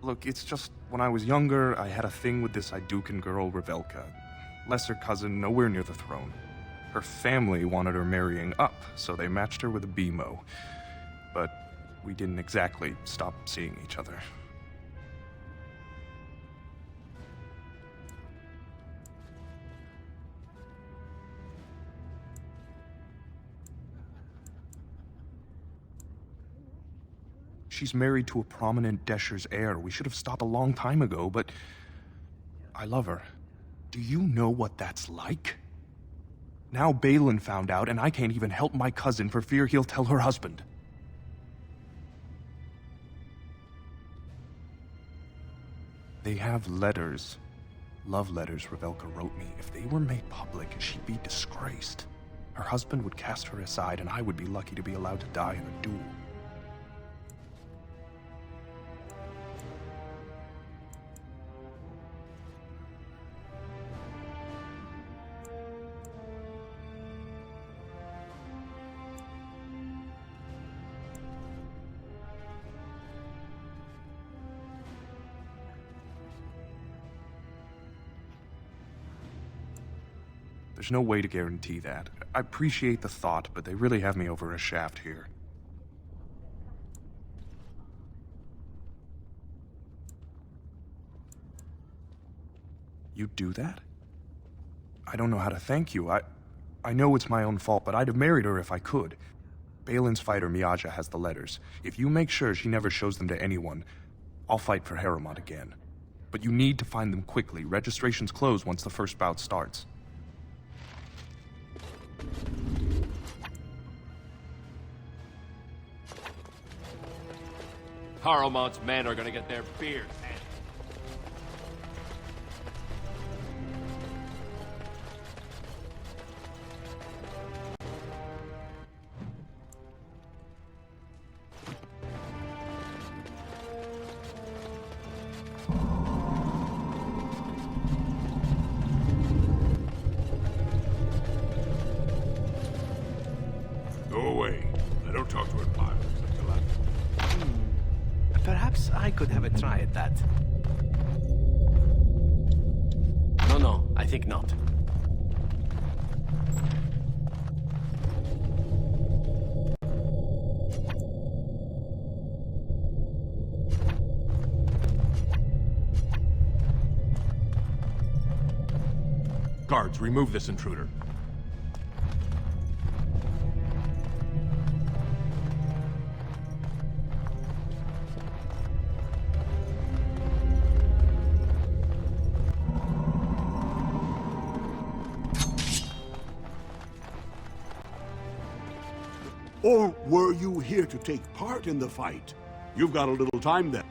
Look, it's just, when I was younger, I had a thing with this Idukan girl, Revelka. Lesser cousin, nowhere near the throne. Her family wanted her marrying up, so they matched her with a BMO. But we didn't exactly stop seeing each other. She's married to a prominent Desher's heir. We should have stopped a long time ago, but I love her. Do you know what that's like? Now Balin found out, and I can't even help my cousin for fear he'll tell her husband. They have letters. Love letters Revelka wrote me. If they were made public, she'd be disgraced. Her husband would cast her aside, and I would be lucky to be allowed to die in a duel. There's no way to guarantee that. I appreciate the thought, but they really have me over a shaft here. You do that? I don't know how to thank you. I know it's my own fault, but I'd have married her if I could. Balin's fighter Miaja has the letters. If you make sure she never shows them to anyone, I'll fight for Harrowmont again. But you need to find them quickly. Registrations close once the first bout starts. Harrowmont's men are gonna get their beards handed. Go away. I don't talk to admirers. Perhaps I could have a try at that. No, I think not. Guards, remove this intruder. Or were you here to take part in the fight? You've got a little time then.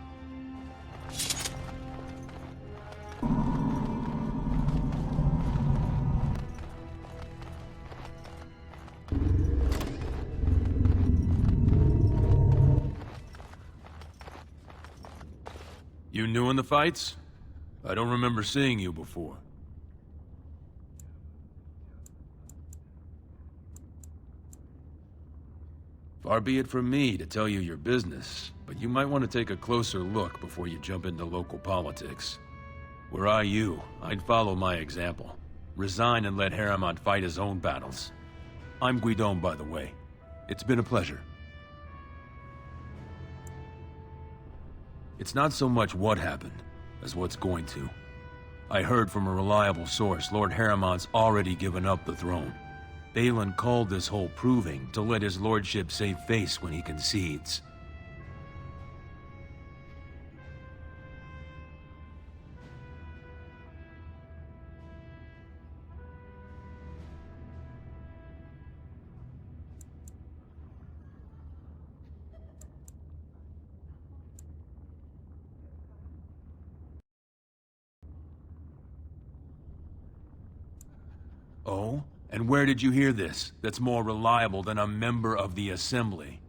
You new in the fights? I don't remember seeing you before. Far be it from me to tell you your business, but you might want to take a closer look before you jump into local politics. Were I you, I'd follow my example. Resign and let Harriman fight his own battles. I'm Guidon, by the way. It's been a pleasure. It's not so much what happened, as what's going to. I heard from a reliable source Lord Harriman's already given up the throne. Balin called this whole proving to let his lordship save face when he concedes. Oh? And where did you hear this that's more reliable than a member of the Assembly?